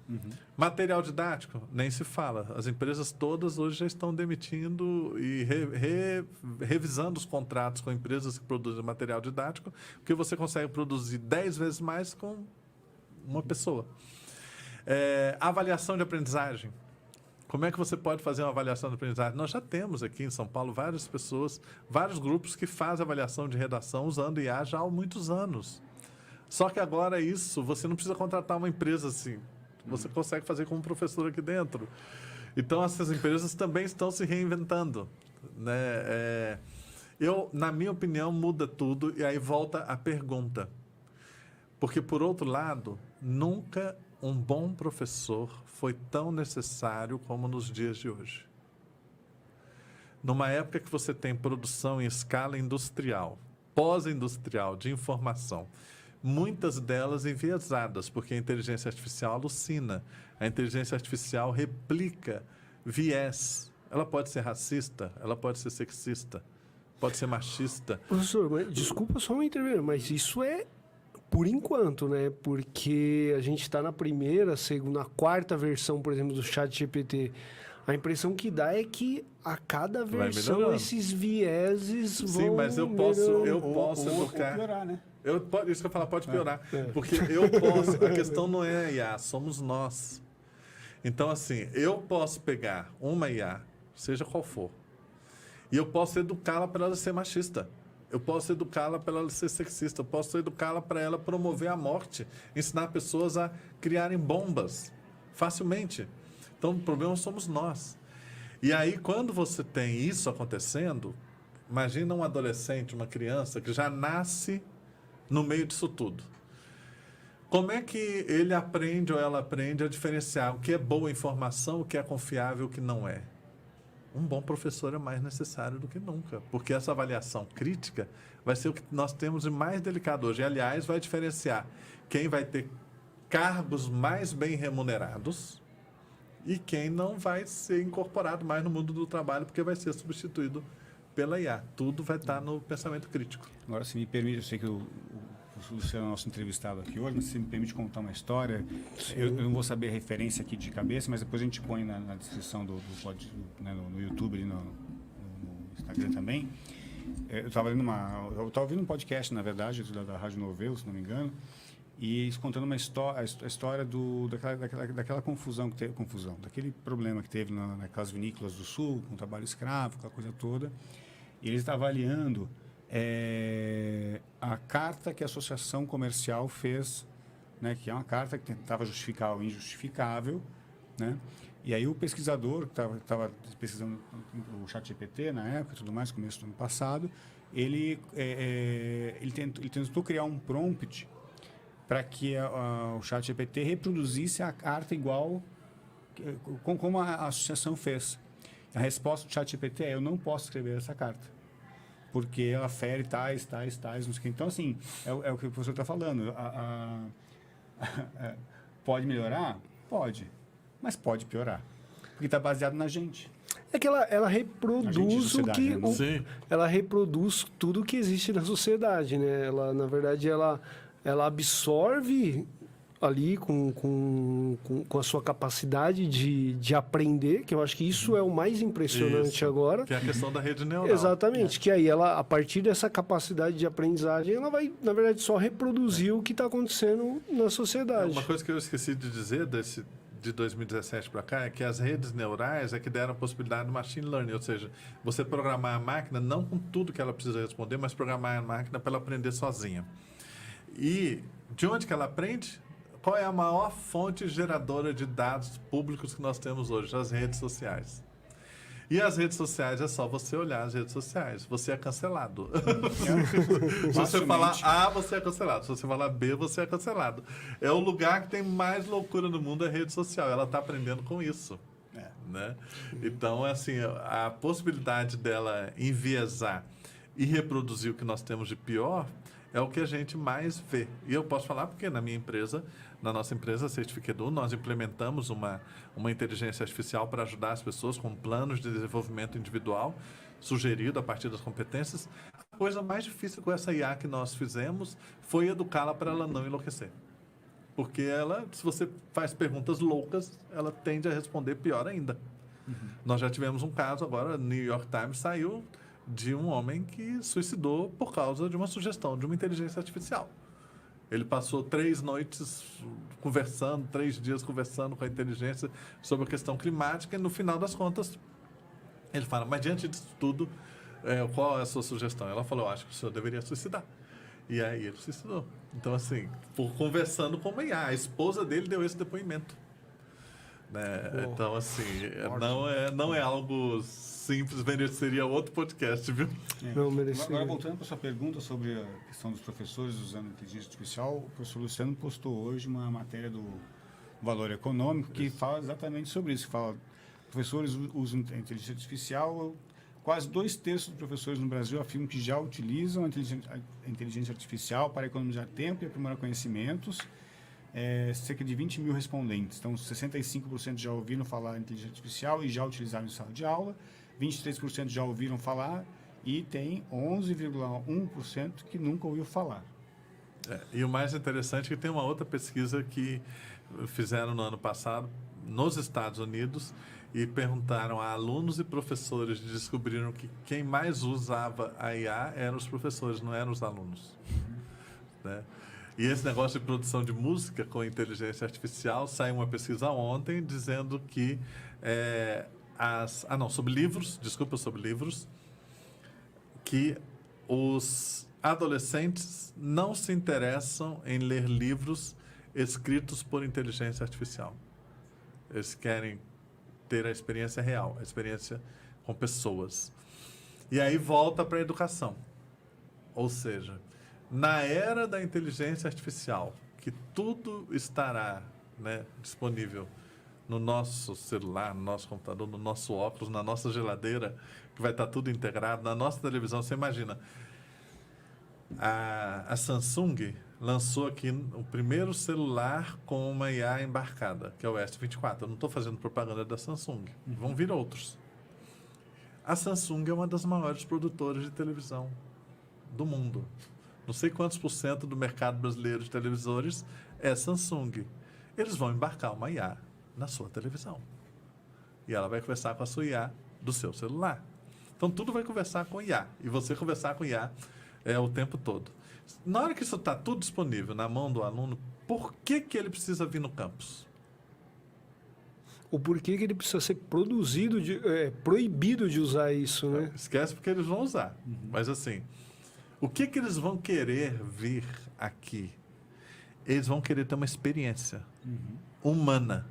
Material didático, nem se fala. As empresas todas hoje já estão demitindo e revisando os contratos com empresas que produzem material didático, porque você consegue produzir 10 vezes mais com uma pessoa. Avaliação de aprendizagem. Como é que você pode fazer uma avaliação de aprendizagem? Nós já temos aqui em São Paulo várias pessoas, vários grupos que fazem avaliação de redação usando IA já há muitos anos. Só que agora isso, você não precisa contratar uma empresa assim. Você consegue fazer como professor aqui dentro. Então, essas empresas também estão se reinventando, né? Na minha opinião, muda tudo. E aí volta a pergunta. Porque, por outro lado, nunca um bom professor foi tão necessário como nos dias de hoje. Numa época que você tem produção em escala industrial, pós-industrial, de informação, muitas delas enviesadas, porque a inteligência artificial alucina. A inteligência artificial replica viés. Ela pode ser racista, ela pode ser sexista, pode ser machista. Professor, desculpa só me intervir, mas isso é por enquanto, né? Porque a gente está na primeira, segunda, quarta versão, por exemplo, do ChatGPT. A impressão que dá é que a cada versão esses vieses vão... Sim, mas eu posso educar... Ou piorar, né? Isso que eu falo, pode piorar. Porque eu posso... A questão não é a IA, somos nós. Então, assim, eu posso pegar uma IA, seja qual for, e eu posso educá-la para ela ser machista. Eu posso educá-la para ela ser sexista. Eu posso educá-la para ela promover a morte. Ensinar pessoas a criarem bombas facilmente. Então, o problema somos nós. E aí, quando você tem isso acontecendo, imagina um adolescente, uma criança que já nasce no meio disso tudo. Como é que ele aprende ou ela aprende a diferenciar o que é boa informação, o que é confiável, o que não é? Um bom professor é mais necessário do que nunca, porque essa avaliação crítica vai ser o que nós temos de mais delicado hoje. E, aliás, vai diferenciar quem vai ter cargos mais bem remunerados e quem não vai ser incorporado mais no mundo do trabalho, porque vai ser substituído pela IA. Tudo vai estar no pensamento crítico. Agora, se me permite, eu sei que o Luciano, nosso entrevistado aqui hoje, mas se me permite contar uma história, eu não vou saber a referência aqui de cabeça, mas depois a gente põe na descrição do né, no YouTube e no Instagram também. Eu estava ouvindo um podcast, na verdade, da Rádio Novelo, se não me engano, e eles contando a história daquela daquele problema que teve naquelas vinícolas do Sul, com o trabalho escravo, aquela coisa toda. E eles estavam avaliando a carta que a Associação Comercial fez, né, que é uma carta que tentava justificar o injustificável, né? E aí o pesquisador que estava pesquisando o ChatGPT na época e tudo mais, começo do ano passado, ele tentou criar um prompt para que o ChatGPT reproduzisse a carta igual como a associação fez. A resposta do ChatGPT é: eu não posso escrever essa carta, porque ela fere tais, não sei o que. Então, assim, é o que o professor está falando. Pode melhorar? Pode. Mas pode piorar. Porque está baseado na gente. É que ela reproduz ela reproduz tudo que existe na sociedade, né? Ela, na verdade, ela absorve ali com a sua capacidade de aprender, que eu acho que isso é o mais impressionante agora. Que é a questão da rede neural. Exatamente, que aí ela, a partir dessa capacidade de aprendizagem, ela vai, na verdade, só reproduzir o que está acontecendo na sociedade. Uma coisa que eu esqueci de dizer de 2017 para cá é que as redes neurais é que deram a possibilidade do machine learning, ou seja, você programar a máquina não com tudo que ela precisa responder, mas programar a máquina para ela aprender sozinha. E de onde que ela aprende? Qual é a maior fonte geradora de dados públicos que nós temos hoje? As redes sociais. E as redes sociais, é só você olhar as redes sociais. Você é cancelado. Se você falar A, você é cancelado. Se você falar B, você é cancelado. É o lugar que tem mais loucura no mundo, é a rede social. Ela está aprendendo com isso. Né? Então, assim, a possibilidade dela enviesar e reproduzir o que nós temos de pior é o que a gente mais vê. E eu posso falar porque na nossa empresa, Certificadoor, nós implementamos uma inteligência artificial para ajudar as pessoas com planos de desenvolvimento individual, sugerido a partir das competências. A coisa mais difícil com essa IA que nós fizemos foi educá-la para ela não enlouquecer. Porque ela, se você faz perguntas loucas, ela tende a responder pior ainda. Nós já tivemos um caso agora, New York Times saiu de um homem que suicidou por causa de uma sugestão de uma inteligência artificial. Ele passou 3 noites conversando, 3 dias conversando com a inteligência sobre a questão climática e, no final das contas, ele fala: mas diante disso tudo, qual é a sua sugestão? Ela falou: eu acho que o senhor deveria suicidar. E aí ele suicidou. Então, assim, por conversando com uma IA, a esposa dele deu esse depoimento. Né? Então, assim, não é algo simples, mereceria outro podcast, viu? Não mereceria. Agora, voltando para a sua pergunta sobre a questão dos professores usando inteligência artificial, o professor Luciano postou hoje uma matéria do Valor Econômico que fala exatamente sobre isso. Que fala: professores usam inteligência artificial. Quase 2/3 dos professores no Brasil afirmam que já utilizam a inteligência artificial para economizar tempo e aprimorar conhecimentos. Cerca de 20 mil respondentes. Então, 65% já ouviram falar em inteligência artificial e já utilizaram em sala de aula. 23% já ouviram falar e tem 11,1% que nunca ouviu falar. E o mais interessante é que tem uma outra pesquisa que fizeram no ano passado nos Estados Unidos e perguntaram a alunos e professores e descobriram que quem mais usava a IA eram os professores, não eram os alunos. Né? E esse negócio de produção de música com inteligência artificial, saiu uma pesquisa ontem dizendo que sobre livros, que os adolescentes não se interessam em ler livros escritos por inteligência artificial. Eles querem ter a experiência real, a experiência com pessoas. E aí volta para a educação. Ou seja, na era da inteligência artificial, que tudo estará, né, disponível no nosso celular, no nosso computador, no nosso óculos, na nossa geladeira, que vai estar tudo integrado, na nossa televisão. Você imagina, a Samsung lançou aqui o primeiro celular com uma IA embarcada, que é o S24. Eu não estou fazendo propaganda da Samsung, vão vir outros. A Samsung é uma das maiores produtoras de televisão do mundo. não sei quantos por cento do mercado brasileiro de televisores é Samsung. Eles vão embarcar uma IA na sua televisão. E ela vai conversar com a sua IA do seu celular. Então, tudo vai conversar com IA. E você conversar com IA o tempo todo. Na hora que isso está tudo disponível na mão do aluno, por que ele precisa vir no campus? O porquê que ele precisa ser produzido, proibido de usar isso, né? Esquece porque eles vão usar. Mas assim, o que eles vão querer vir aqui? Eles vão querer ter uma experiência humana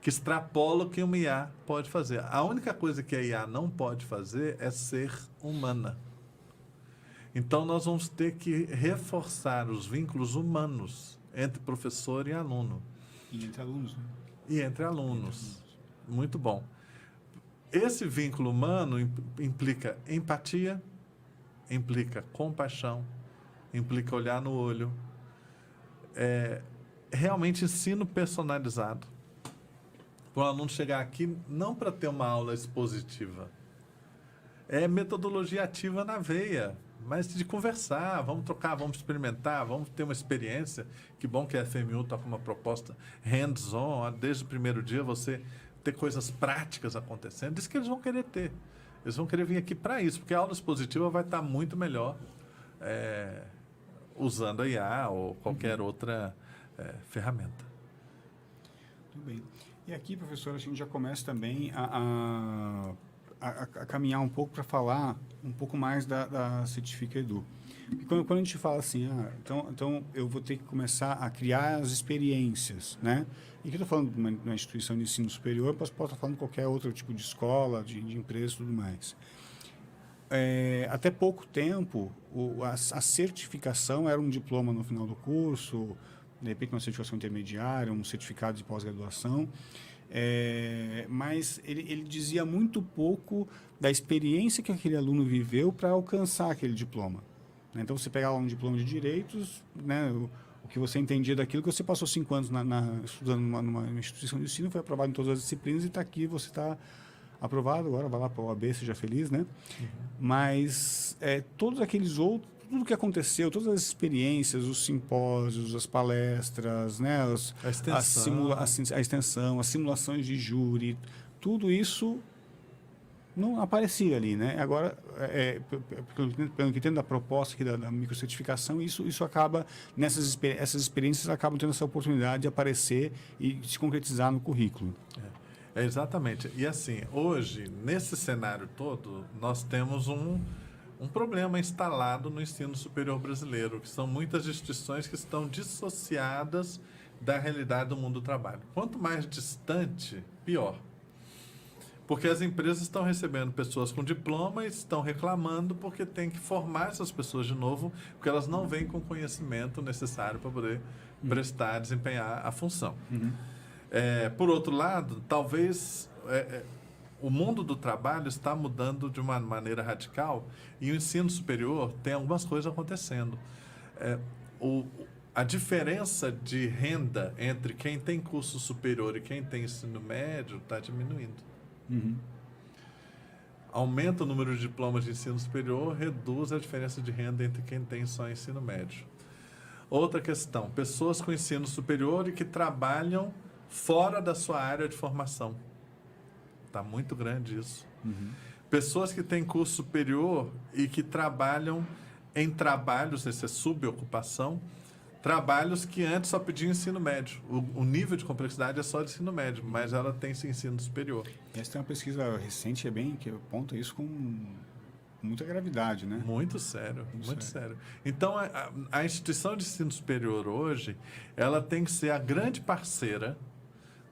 que extrapola o que uma IA pode fazer. A única coisa que a IA não pode fazer é ser humana. Então, nós vamos ter que reforçar os vínculos humanos entre professor e aluno. E entre alunos, né? E entre alunos. Muito bom. Esse vínculo humano implica empatia, implica compaixão, implica olhar no olho. Realmente ensino personalizado. Para o aluno chegar aqui não para ter uma aula expositiva. É metodologia ativa na veia, mas de conversar, vamos trocar, vamos experimentar, vamos ter uma experiência. Que bom que a FMU está com uma proposta hands-on, desde o primeiro dia você ter coisas práticas acontecendo. Isso que eles vão querer ter. Eles vão querer vir aqui para isso, porque a aula expositiva vai estar muito melhor usando a IA ou qualquer outra ferramenta. Muito bem. E aqui, professor, a gente já começa também a caminhar um pouco para falar um pouco mais da Certifica Edu. Porque quando a gente fala assim, então eu vou ter que começar a criar as experiências, né? E que eu estou falando de uma instituição de ensino superior, posso estar falando de qualquer outro tipo de escola, de empresa e tudo mais. Até pouco tempo, a certificação era um diploma no final do curso, de repente uma certificação intermediária, um certificado de pós-graduação, mas ele dizia muito pouco da experiência que aquele aluno viveu para alcançar aquele diploma. Então, você pegava um diploma de direitos, né, o que você entendia daquilo que você passou 5 anos estudando numa instituição de ensino, foi aprovado em todas as disciplinas e está aqui, você está aprovado, agora vai lá para a OAB, seja feliz, né? Mas todos aqueles outros, tudo que aconteceu, todas as experiências, os simpósios, as palestras, né, a extensão, as simulações de júri, tudo isso não aparecia ali, né? Agora, pelo que entendo da proposta aqui da microcertificação, isso acaba, essas experiências acabam tendo essa oportunidade de aparecer e se concretizar no currículo. Exatamente. E assim, hoje, nesse cenário todo, nós temos um problema instalado no ensino superior brasileiro, que são muitas instituições que estão dissociadas da realidade do mundo do trabalho. Quanto mais distante, pior. Porque as empresas estão recebendo pessoas com diploma e estão reclamando porque tem que formar essas pessoas de novo, porque elas não vêm com o conhecimento necessário para poder prestar, desempenhar a função. Por outro lado, talvez o mundo do trabalho está mudando de uma maneira radical e o ensino superior tem algumas coisas acontecendo. A diferença de renda entre quem tem curso superior e quem tem ensino médio está diminuindo. Aumenta o número de diplomas de ensino superior, reduz a diferença de renda entre quem tem só ensino médio. Outra questão, pessoas com ensino superior e que trabalham fora da sua área de formação. Está muito grande isso. Pessoas que têm curso superior e que trabalham em trabalhos, essa é subocupação, trabalhos que antes só pediam ensino médio. O nível de complexidade é só de ensino médio, mas ela tem esse ensino superior. Essa tem uma pesquisa recente, que aponta isso com muita gravidade, né? Muito sério, muito sério. Então, a instituição de ensino superior hoje, ela tem que ser a grande parceira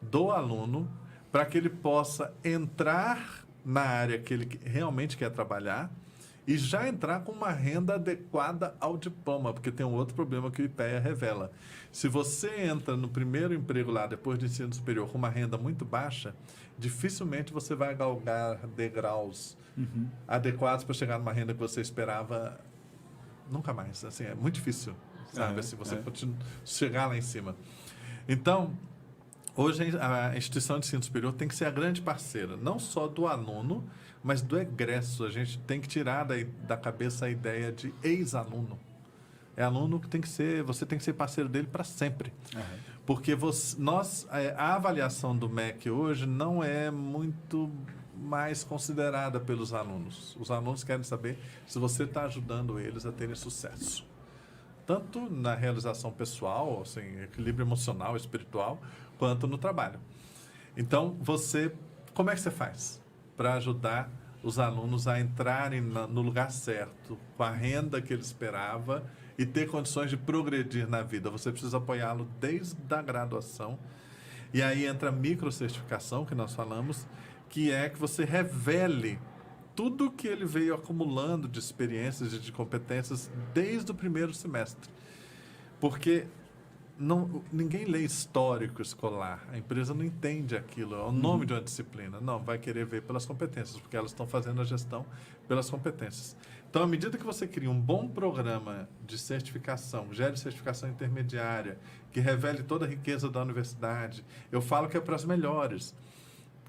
do aluno para que ele possa entrar na área que ele realmente quer trabalhar e já entrar com uma renda adequada ao diploma, porque tem um outro problema que o IPEA revela. Se você entra no primeiro emprego lá, depois do ensino superior, com uma renda muito baixa, dificilmente você vai galgar degraus adequados para chegar numa renda que você esperava nunca mais. Assim, é muito difícil, sabe? Se você chegar lá em cima. Então, Hoje, a instituição de ensino superior tem que ser a grande parceira, não só do aluno, mas do egresso. A gente tem que tirar da cabeça a ideia de ex-aluno. É aluno que tem que ser, você tem que ser parceiro dele para sempre. Porque a avaliação do MEC hoje não é muito mais considerada pelos alunos. Os alunos querem saber se você está ajudando eles a terem sucesso. Tanto na realização pessoal, assim, equilíbrio emocional, espiritual, quanto no trabalho. Então, como é que você faz para ajudar os alunos a entrarem no lugar certo, com a renda que ele esperava e ter condições de progredir na vida? Você precisa apoiá-lo desde a graduação. E aí entra a microcertificação, que nós falamos, que é que você revele tudo que ele veio acumulando de experiências e de competências desde o primeiro semestre. Porque ninguém lê histórico escolar, a empresa não entende aquilo, é o nome de uma disciplina. Não, vai querer ver pelas competências, porque elas estão fazendo a gestão pelas competências. Então, à medida que você cria um bom programa de certificação, gere certificação intermediária, que revele toda a riqueza da universidade, eu falo que é para as melhores.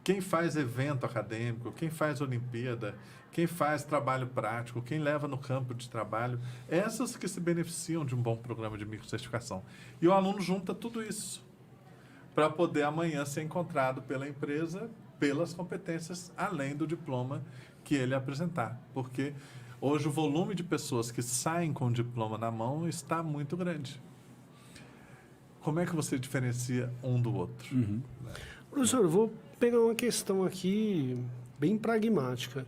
Quem faz evento acadêmico, quem faz Olimpíada, quem faz trabalho prático, quem leva no campo de trabalho, essas que se beneficiam de um bom programa de microcertificação. E o aluno junta tudo isso para poder amanhã ser encontrado pela empresa pelas competências, além do diploma que ele apresentar. Porque hoje o volume de pessoas que saem com o diploma na mão está muito grande. Como é que você diferencia um do outro? Professor, eu vou pegar uma questão aqui bem pragmática.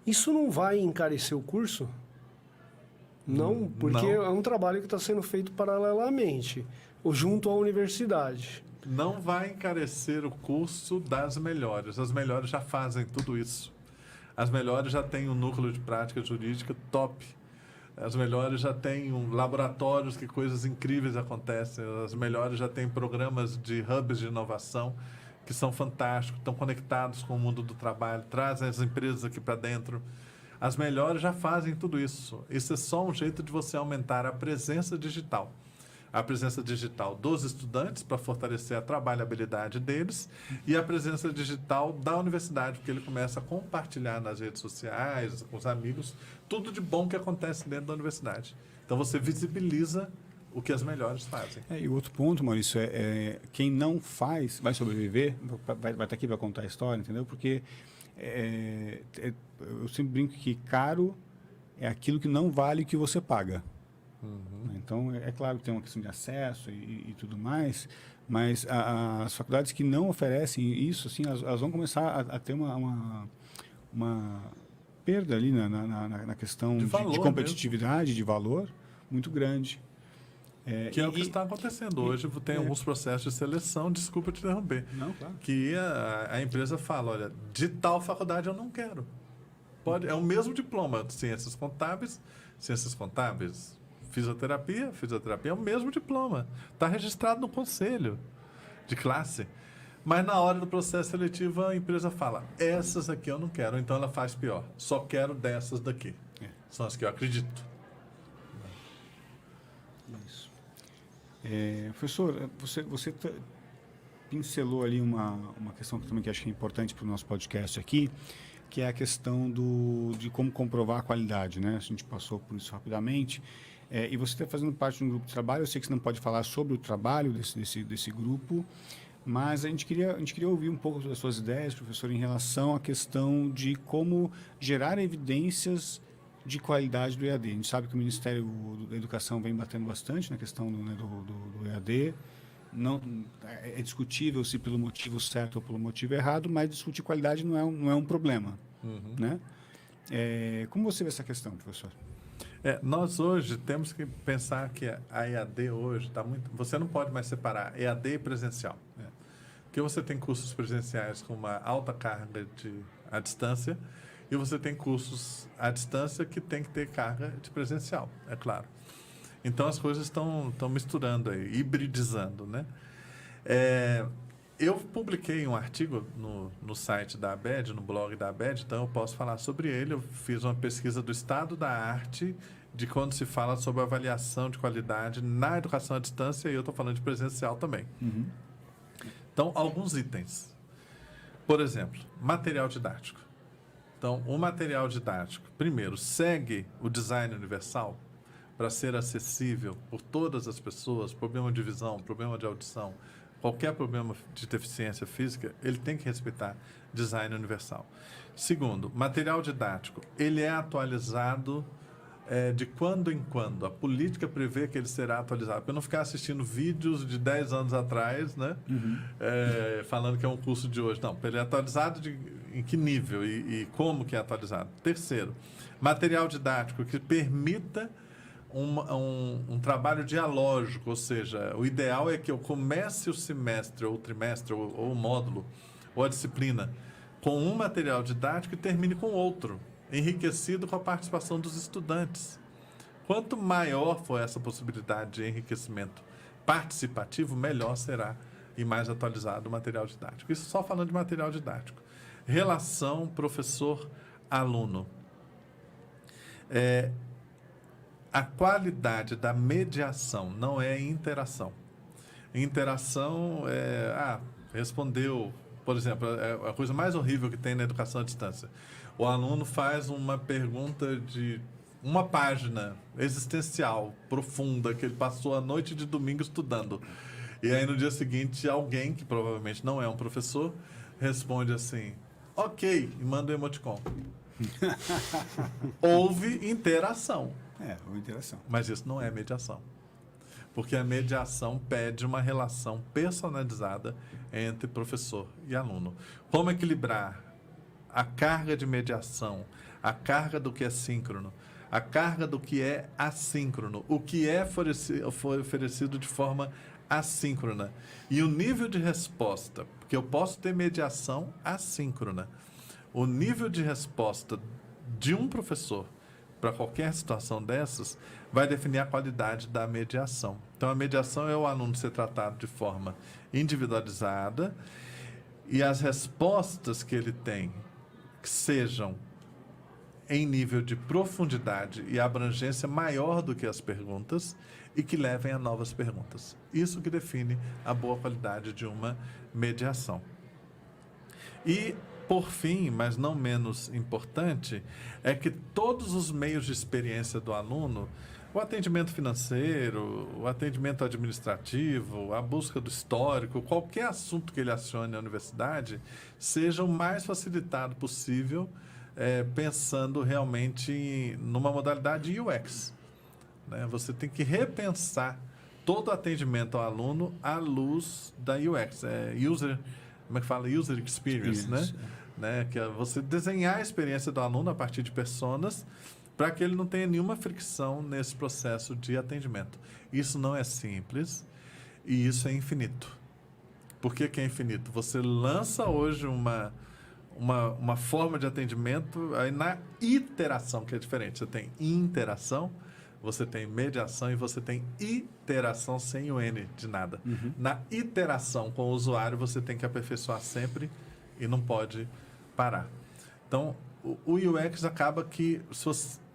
Isso não vai encarecer o curso? Não, porque não. É um trabalho que está sendo feito paralelamente, ou junto à universidade. Não vai encarecer o curso das melhores. As melhores já fazem tudo isso. As melhores já têm um núcleo de prática jurídica top. As melhores já têm laboratórios que coisas incríveis acontecem. As melhores já têm programas de hubs de inovação que são fantásticos, estão conectados com o mundo do trabalho, trazem as empresas aqui para dentro. As melhores já fazem tudo isso. Isso é só um jeito de você aumentar a presença digital. A presença digital dos estudantes, para fortalecer a trabalhabilidade deles, e a presença digital da universidade, porque ele começa a compartilhar nas redes sociais, com os amigos, tudo de bom que acontece dentro da universidade. Então, você visibiliza o que as melhores fazem. E o outro ponto, Maurício, quem não faz vai sobreviver, vai estar aqui para contar a história, entendeu? Porque eu sempre brinco que caro é aquilo que não vale o que você paga. Então, é claro que tem uma questão de acesso e tudo mais, mas as faculdades que não oferecem isso, assim, elas vão começar a ter uma perda ali na questão de competitividade, mesmo. De valor, muito grande. Que é o que está acontecendo. Hoje tem alguns processos de seleção, desculpa te interromper, não, claro. Que a empresa fala, olha, de tal faculdade eu não quero. É o mesmo diploma de ciências contábeis, fisioterapia é o mesmo diploma. Está registrado no conselho de classe. Mas na hora do processo seletivo a empresa fala, essas aqui eu não quero, então ela faz pior. Só quero dessas daqui. São as que eu acredito. Isso. Professor, você pincelou ali uma questão que também que acho que é importante para o nosso podcast aqui, que é a questão de como comprovar a qualidade, né? A gente passou por isso rapidamente. E você está fazendo parte de um grupo de trabalho, eu sei que você não pode falar sobre o trabalho desse grupo, mas a gente queria ouvir um pouco das suas ideias, professor, em relação à questão de como gerar evidências de qualidade do EAD. A gente sabe que o Ministério da Educação vem batendo bastante na questão do EAD. Não, é discutível se pelo motivo certo ou pelo motivo errado, mas discutir qualidade não é um problema. Né? Como você vê essa questão, professor? Nós hoje temos que pensar que a EAD hoje está muito... Você não pode mais separar EAD e presencial. Porque você tem cursos presenciais com uma alta carga à distância e você tem cursos à distância que tem que ter carga de presencial, é claro. Então, as coisas estão misturando aí, hibridizando, né? Eu publiquei um artigo no site da ABED, no blog da ABED, então eu posso falar sobre ele. Eu fiz uma pesquisa do estado da arte de quando se fala sobre avaliação de qualidade na educação à distância, e eu estou falando de presencial também. Então, alguns itens. Por exemplo, material didático. Então, o material didático, primeiro, segue o design universal para ser acessível por todas as pessoas, problema de visão, problema de audição, qualquer problema de deficiência física, ele tem que respeitar design universal. Segundo, material didático, ele é atualizado de quando em quando. A política prevê que ele será atualizado. Para não ficar assistindo vídeos de 10 anos atrás, né? Falando que é um curso de hoje. Não, ele é atualizado em que nível e como que é atualizado. Terceiro, material didático que permita um trabalho dialógico, ou seja, o ideal é que eu comece o semestre, ou o trimestre, ou o módulo, ou a disciplina, com um material didático e termine com outro, enriquecido com a participação dos estudantes. Quanto maior for essa possibilidade de enriquecimento participativo, melhor será e mais atualizado o material didático. Isso só falando de material didático. Relação professor-aluno. A qualidade da mediação não é interação. Interação respondeu, por exemplo, a coisa mais horrível que tem na educação à distância. O aluno faz uma pergunta de uma página existencial, profunda, que ele passou a noite de domingo estudando. E aí, no dia seguinte, alguém, que provavelmente não é um professor, responde assim, ok, e manda um emoticon. Houve interação. Houve interação. Mas isso não é mediação. Porque a mediação pede uma relação personalizada entre professor e aluno. Como equilibrar a carga de mediação, a carga do que é síncrono, a carga do que é assíncrono, o que é oferecido de forma assíncrona e o nível de resposta, porque eu posso ter mediação assíncrona. O nível de resposta de um professor para qualquer situação dessas vai definir a qualidade da mediação. Então, a mediação é o aluno ser tratado de forma individualizada e as respostas que ele tem que sejam em nível de profundidade e abrangência maior do que as perguntas e que levem a novas perguntas. Isso que define a boa qualidade de uma mediação. E, por fim, mas não menos importante, é que todos os meios de experiência do aluno, o atendimento financeiro, o atendimento administrativo, a busca do histórico, qualquer assunto que ele acione na universidade, seja o mais facilitado possível, pensando realmente numa modalidade UX. Né? Você tem que repensar todo o atendimento ao aluno à luz da UX. Como é que fala? User Experience, né? Que é você desenhar a experiência do aluno a partir de personas para que ele não tenha nenhuma fricção nesse processo de atendimento. Isso não é simples e isso é infinito. Por que é infinito? Você lança hoje uma forma de atendimento, aí na iteração, que é diferente. Você tem interação, você tem mediação e você tem iteração sem o N de nada. Na iteração com o usuário, você tem que aperfeiçoar sempre e não pode parar. Então, o UX acaba que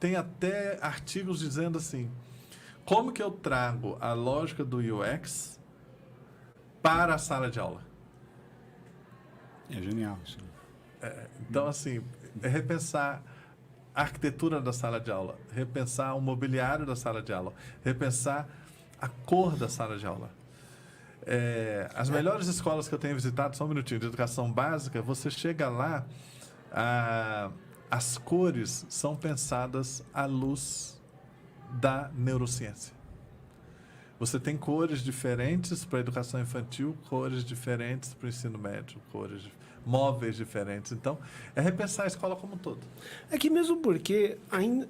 tem até artigos dizendo assim, como que eu trago a lógica do UX para a sala de aula? É genial isso. Então, assim, repensar a arquitetura da sala de aula, repensar o mobiliário da sala de aula, repensar a cor da sala de aula. As melhores escolas que eu tenho visitado, só um minutinho, de educação básica, você chega lá, as cores são pensadas à luz da neurociência. Você tem cores diferentes para a educação infantil, cores diferentes para o ensino médio, móveis diferentes. Então, é repensar a escola como um todo. É que mesmo porque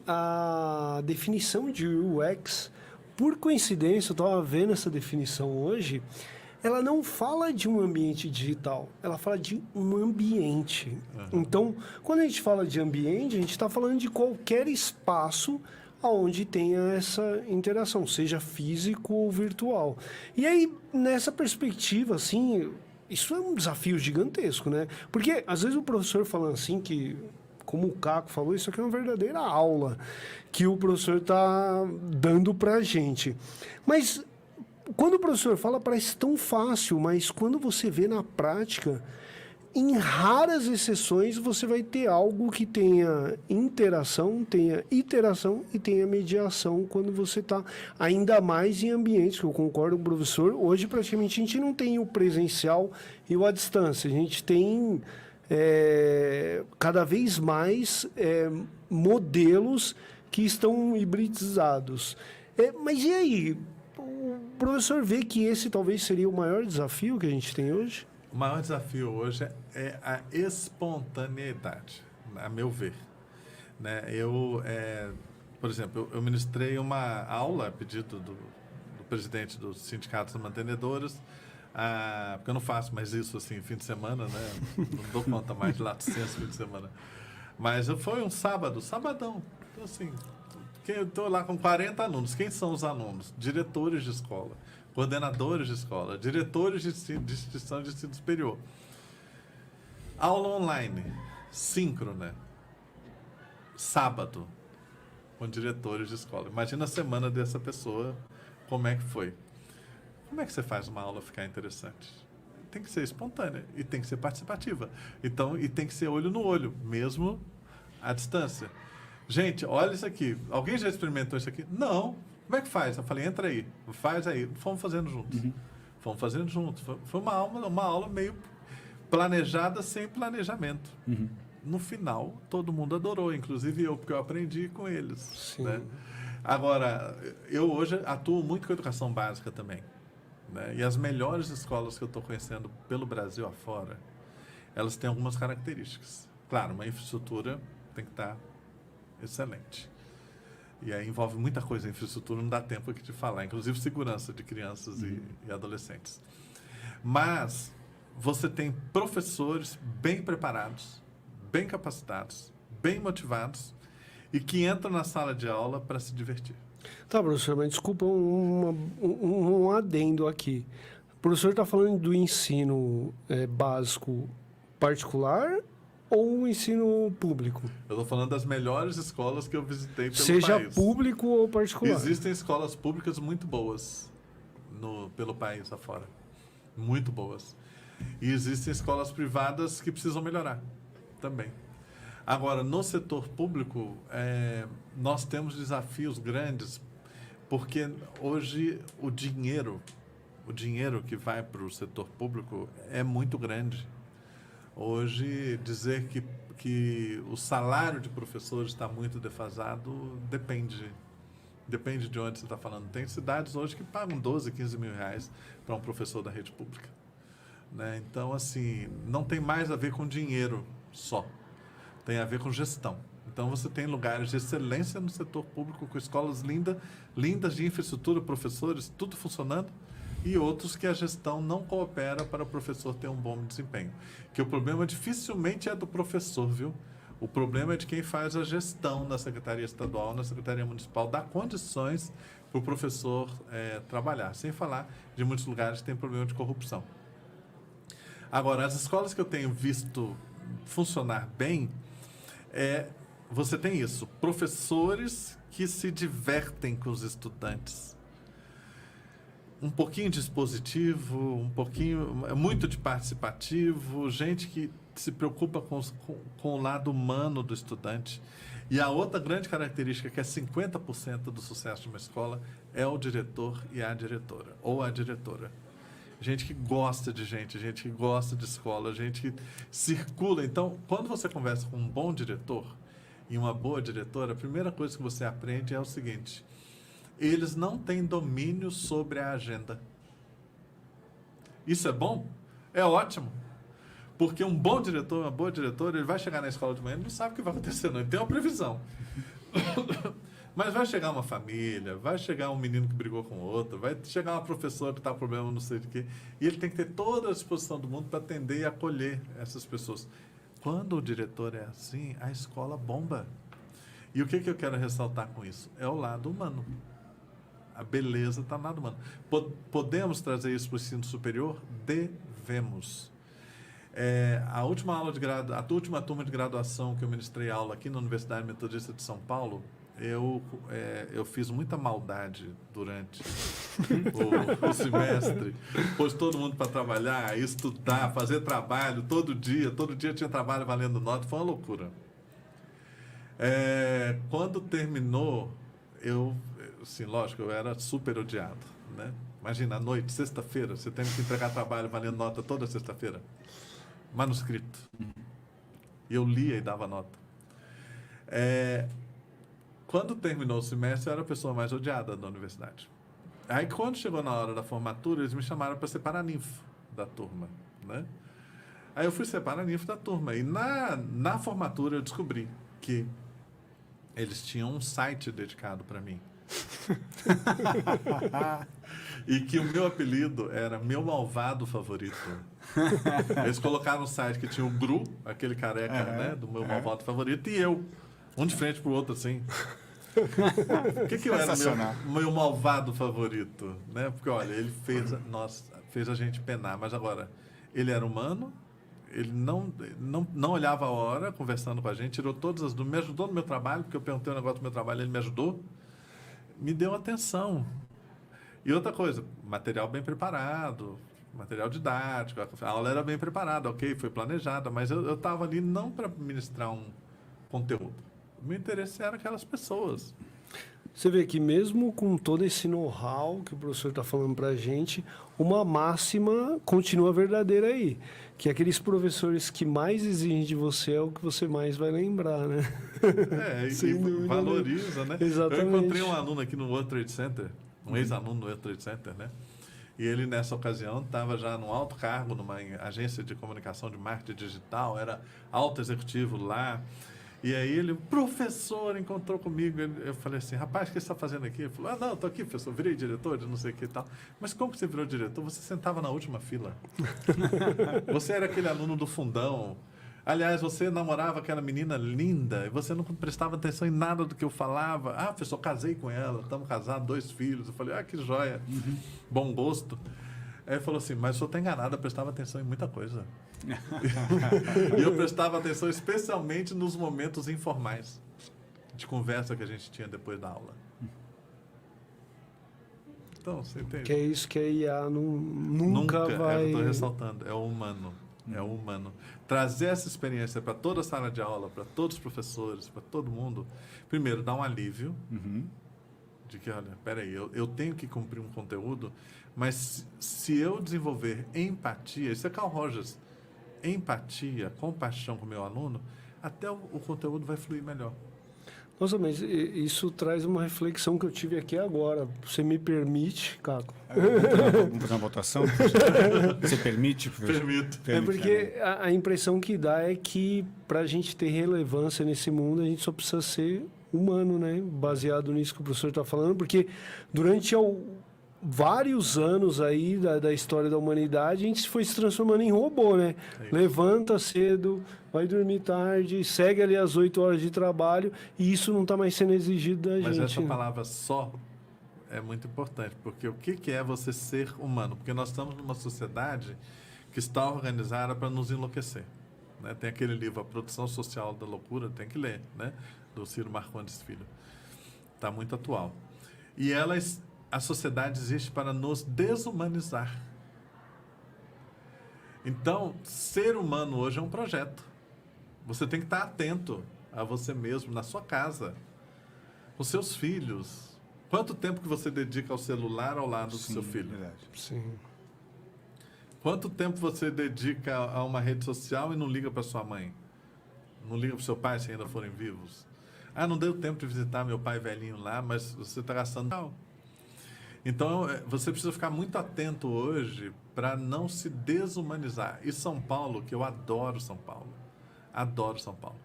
a definição de UX, por coincidência, eu estava vendo essa definição hoje, ela não fala de um ambiente digital, ela fala de um ambiente. Então, quando a gente fala de ambiente, a gente está falando de qualquer espaço onde tenha essa interação, seja físico ou virtual. E aí, nessa perspectiva, assim, isso é um desafio gigantesco, né? Porque, às vezes, o professor falando assim que, como o Caco falou, isso aqui é uma verdadeira aula que o professor está dando para a gente. Mas quando o professor fala, parece tão fácil, mas quando você vê na prática, em raras exceções, você vai ter algo que tenha interação, tenha iteração e tenha mediação quando você está ainda mais em ambientes, que eu concordo com o professor, hoje praticamente a gente não tem o presencial e o à distância, a gente tem cada vez mais modelos que estão hibridizados. Mas e aí? O professor vê que esse talvez seria o maior desafio que a gente tem hoje? O maior desafio hoje é a espontaneidade, a meu ver. Né? Por exemplo, eu ministrei uma aula a pedido do presidente dos sindicatos de mantenedoras, porque eu não faço mais isso assim, fim de semana, né? Não dou conta mais de lato senso fim de semana. Mas foi um sabadão. Então, assim, eu estou lá com 40 alunos. Quem são os alunos? Diretores de escola, coordenadores de escola, diretores de instituição de ensino superior. Aula online, síncrona, sábado, com diretores de escola. Imagina a semana dessa pessoa, como é que foi. Como é que você faz uma aula ficar interessante? Tem que ser espontânea e tem que ser participativa. Então, e tem que ser olho no olho, mesmo à distância. Gente, olha isso aqui. Alguém já experimentou isso aqui? Não. Como é que faz? Eu falei, entra aí, faz aí. Fomos fazendo juntos. Fomos fazendo juntos. Foi uma aula meio planejada sem planejamento. No final, todo mundo adorou, inclusive eu, porque eu aprendi com eles. Sim. Né? Agora, eu hoje atuo muito com educação básica também. Né? E as melhores escolas que eu estou conhecendo pelo Brasil afora, elas têm algumas características. Claro, uma infraestrutura tem que estar excelente. E aí envolve muita coisa, a infraestrutura não dá tempo aqui de falar, inclusive segurança de crianças e adolescentes. Mas você tem professores bem preparados, bem capacitados, bem motivados e que entram na sala de aula para se divertir. Tá, professor, mas desculpa um adendo aqui. O professor está falando do ensino básico particular ou o ensino público? Eu estou falando das melhores escolas que eu visitei pelo Seja país. público ou particular. Existem escolas públicas muito boas pelo país afora. Muito boas. E existem escolas privadas que precisam melhorar também. Agora, no setor público, nós temos desafios grandes, porque hoje o dinheiro que vai para o setor público é muito grande. Hoje, dizer que o salário de professores está muito defasado depende de onde você está falando. Tem cidades hoje que pagam 12, 15 mil reais para um professor da rede pública. Né? Então, assim, não tem mais a ver com dinheiro só. Tem a ver com gestão. Então, você tem lugares de excelência no setor público, com escolas lindas de infraestrutura, professores, tudo funcionando, e outros que a gestão não coopera para o professor ter um bom desempenho. Que o problema dificilmente é do professor, viu? O problema é de quem faz a gestão na Secretaria Estadual, na Secretaria Municipal, dá condições para o professor trabalhar. Sem falar de muitos lugares que tem problema de corrupção. Agora, as escolas que eu tenho visto funcionar bem, você tem isso, professores que se divertem com os estudantes. Um pouquinho de expositivo, muito de participativo, gente que se preocupa com o lado humano do estudante. E a outra grande característica, que é 50% do sucesso de uma escola, é o diretor e a diretora, ou a diretora. Gente que gosta de gente que gosta de escola, gente que circula. Então, quando você conversa com um bom diretor e uma boa diretora, a primeira coisa que você aprende é o seguinte: eles não têm domínio sobre a agenda. Isso é bom? É ótimo. Porque um bom diretor, uma boa diretora, ele vai chegar na escola de manhã, ele não sabe o que vai acontecer, não. Ele tem uma previsão. Mas vai chegar uma família, vai chegar um menino que brigou com outro, vai chegar uma professora que está com problema não sei de quê. E ele tem que ter toda a disposição do mundo para atender e acolher essas pessoas. Quando o diretor é assim, a escola bomba. E o que eu quero ressaltar com isso? É o lado humano. A beleza está no lado humano. Podemos trazer isso para o ensino superior? Devemos. A última turma de graduação que eu ministrei aula aqui na Universidade Metodista de São Paulo, eu fiz muita maldade durante o semestre. Pôs todo mundo para trabalhar, estudar, fazer trabalho todo dia tinha trabalho valendo nota, foi uma loucura. Quando terminou, assim, lógico, eu era super odiado, né? Imagina, à noite, sexta-feira, você tem que entregar trabalho valendo nota toda sexta-feira. Manuscrito. E eu lia e dava nota. Quando terminou o semestre, eu era a pessoa mais odiada da universidade. Aí, quando chegou na hora da formatura, eles me chamaram para ser paraninfo da turma, né? Aí eu fui ser paraninfo da turma. E na formatura eu descobri que eles tinham um site dedicado para mim. E que o meu apelido era Meu Malvado Favorito. Eles colocaram um site que tinha o Gru, aquele careca, né, do Meu Malvado Favorito, e eu, um de frente pro outro, assim. O que eu era meu malvado favorito? Né? Porque, olha, ele fez a gente penar, mas agora, ele era humano, ele não olhava a hora, conversando com a gente, tirou todas as dúvidas, me ajudou no meu trabalho, porque eu perguntei um negócio do meu trabalho, ele me ajudou, me deu atenção. E outra coisa, material bem preparado, material didático, a aula era bem preparada, ok, foi planejada, mas eu estava ali não para ministrar um conteúdo. O meu interesse era aquelas pessoas. Você vê que mesmo com todo esse know-how que o professor está falando para a gente, uma máxima continua verdadeira aí, que aqueles professores que mais exigem de você é o que você mais vai lembrar, né? E valoriza, né? Exatamente. Eu encontrei um aluno aqui no World Trade Center, um ex-aluno no World Trade Center, né? E ele, nessa ocasião, estava já num alto cargo, numa agência de comunicação de marketing digital, era alto executivo lá. E aí ele, professor, encontrou comigo. Eu falei assim, rapaz, o que você está fazendo aqui? Ele falou, não, estou aqui, professor, virei diretor de não sei o que e tal. Mas como que você virou diretor? Você sentava na última fila. Você era aquele aluno do fundão. Aliás, você namorava aquela menina linda e você não prestava atenção em nada do que eu falava. Ah, professor, casei com ela, estamos casados, 2 filhos. Eu falei, que joia, bom gosto. Aí ele falou assim, mas o senhor está enganado, eu prestava atenção em muita coisa. E eu prestava atenção especialmente nos momentos informais de conversa que a gente tinha depois da aula. Então, você entende? Que é isso que a IA nunca vai... Eu estou ressaltando, é o humano. É o humano. Trazer essa experiência para toda a sala de aula, para todos os professores, para todo mundo, primeiro, dá um alívio de que, olha, peraí, eu tenho que cumprir um conteúdo, mas se eu desenvolver empatia, isso é Carl Rogers, empatia, compaixão com o meu aluno, até o conteúdo vai fluir melhor. Nossa, mas isso traz uma reflexão que eu tive aqui agora. Você me permite, Caco? Vamos fazer uma votação? Você permite? Permito. É porque a impressão que dá é que para a gente ter relevância nesse mundo, a gente só precisa ser humano, né? Baseado nisso que o professor está falando, porque durante vários anos aí da história da humanidade, a gente foi se transformando em robô, né? Levanta cedo, vai dormir tarde, segue ali as 8 horas de trabalho, e isso não está mais sendo exigido da gente. Mas essa palavra só é muito importante, porque o que é você ser humano? Porque nós estamos numa sociedade que está organizada para nos enlouquecer. Né? Tem aquele livro, A Produção Social da Loucura, tem que ler, né? Do Ciro Marcondes Filho. Está muito atual. E a sociedade existe para nos desumanizar. Então, ser humano hoje é um projeto. Você tem que estar atento a você mesmo, na sua casa, com seus filhos. Quanto tempo que você dedica ao celular ao lado do seu filho? Verdade. Sim. Quanto tempo você dedica a uma rede social e não liga para sua mãe? Não liga para o seu pai se ainda forem vivos? Ah, não deu tempo de visitar meu pai velhinho lá, mas você está gastando... Então, você precisa ficar muito atento hoje para não se desumanizar. E São Paulo, que eu adoro São Paulo. Adoro São Paulo.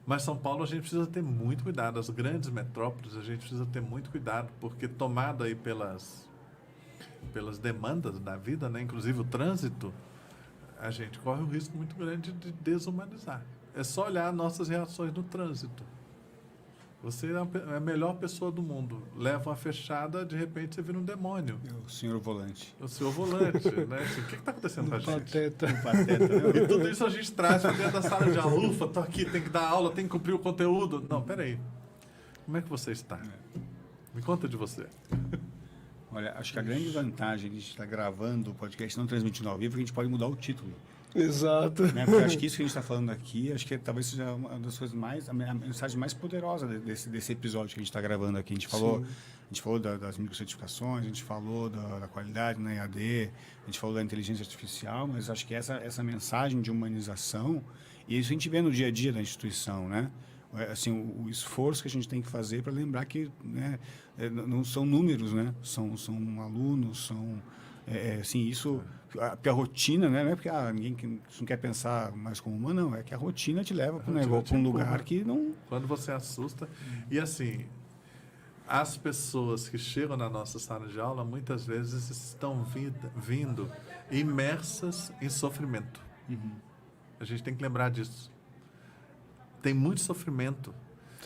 Mas São Paulo a gente precisa ter muito cuidado. As grandes metrópoles a gente precisa ter muito cuidado, porque tomado aí pelas demandas da vida, né? Inclusive o trânsito, a gente corre um risco muito grande de desumanizar. É só olhar nossas reações no trânsito. Você é a melhor pessoa do mundo. Leva uma fechada, de repente você vira um demônio. O senhor volante. O senhor volante, né? Assim, o que está acontecendo com a gente? Pateta. E tudo isso a gente traz para dentro da sala de aula. Ufa, estou aqui, tem que dar aula, tem que cumprir o conteúdo. Não, peraí. Como é que você está? Me conta de você. Olha, acho que a grande vantagem de estar gravando o podcast não transmitindo ao vivo é que a gente pode mudar o título. Exato. Né? Porque eu acho que isso que a gente está falando aqui, acho que talvez seja uma das coisas mais, a mensagem mais poderosa desse episódio que a gente está gravando aqui. A gente falou das microcertificações, a gente falou da qualidade na EAD, a gente falou da inteligência artificial, mas acho que essa mensagem de humanização, e isso a gente vê no dia a dia da instituição, né? Assim, o esforço que a gente tem que fazer para lembrar que, né, não são números, né? São alunos, assim, isso... Porque a rotina, né? Não é porque ninguém não quer pensar mais como humano, não. É que a rotina te leva para um lugar que não... Quando você assusta. E assim, as pessoas que chegam na nossa sala de aula, muitas vezes estão vindo imersas em sofrimento. A gente tem que lembrar disso. Tem muito sofrimento.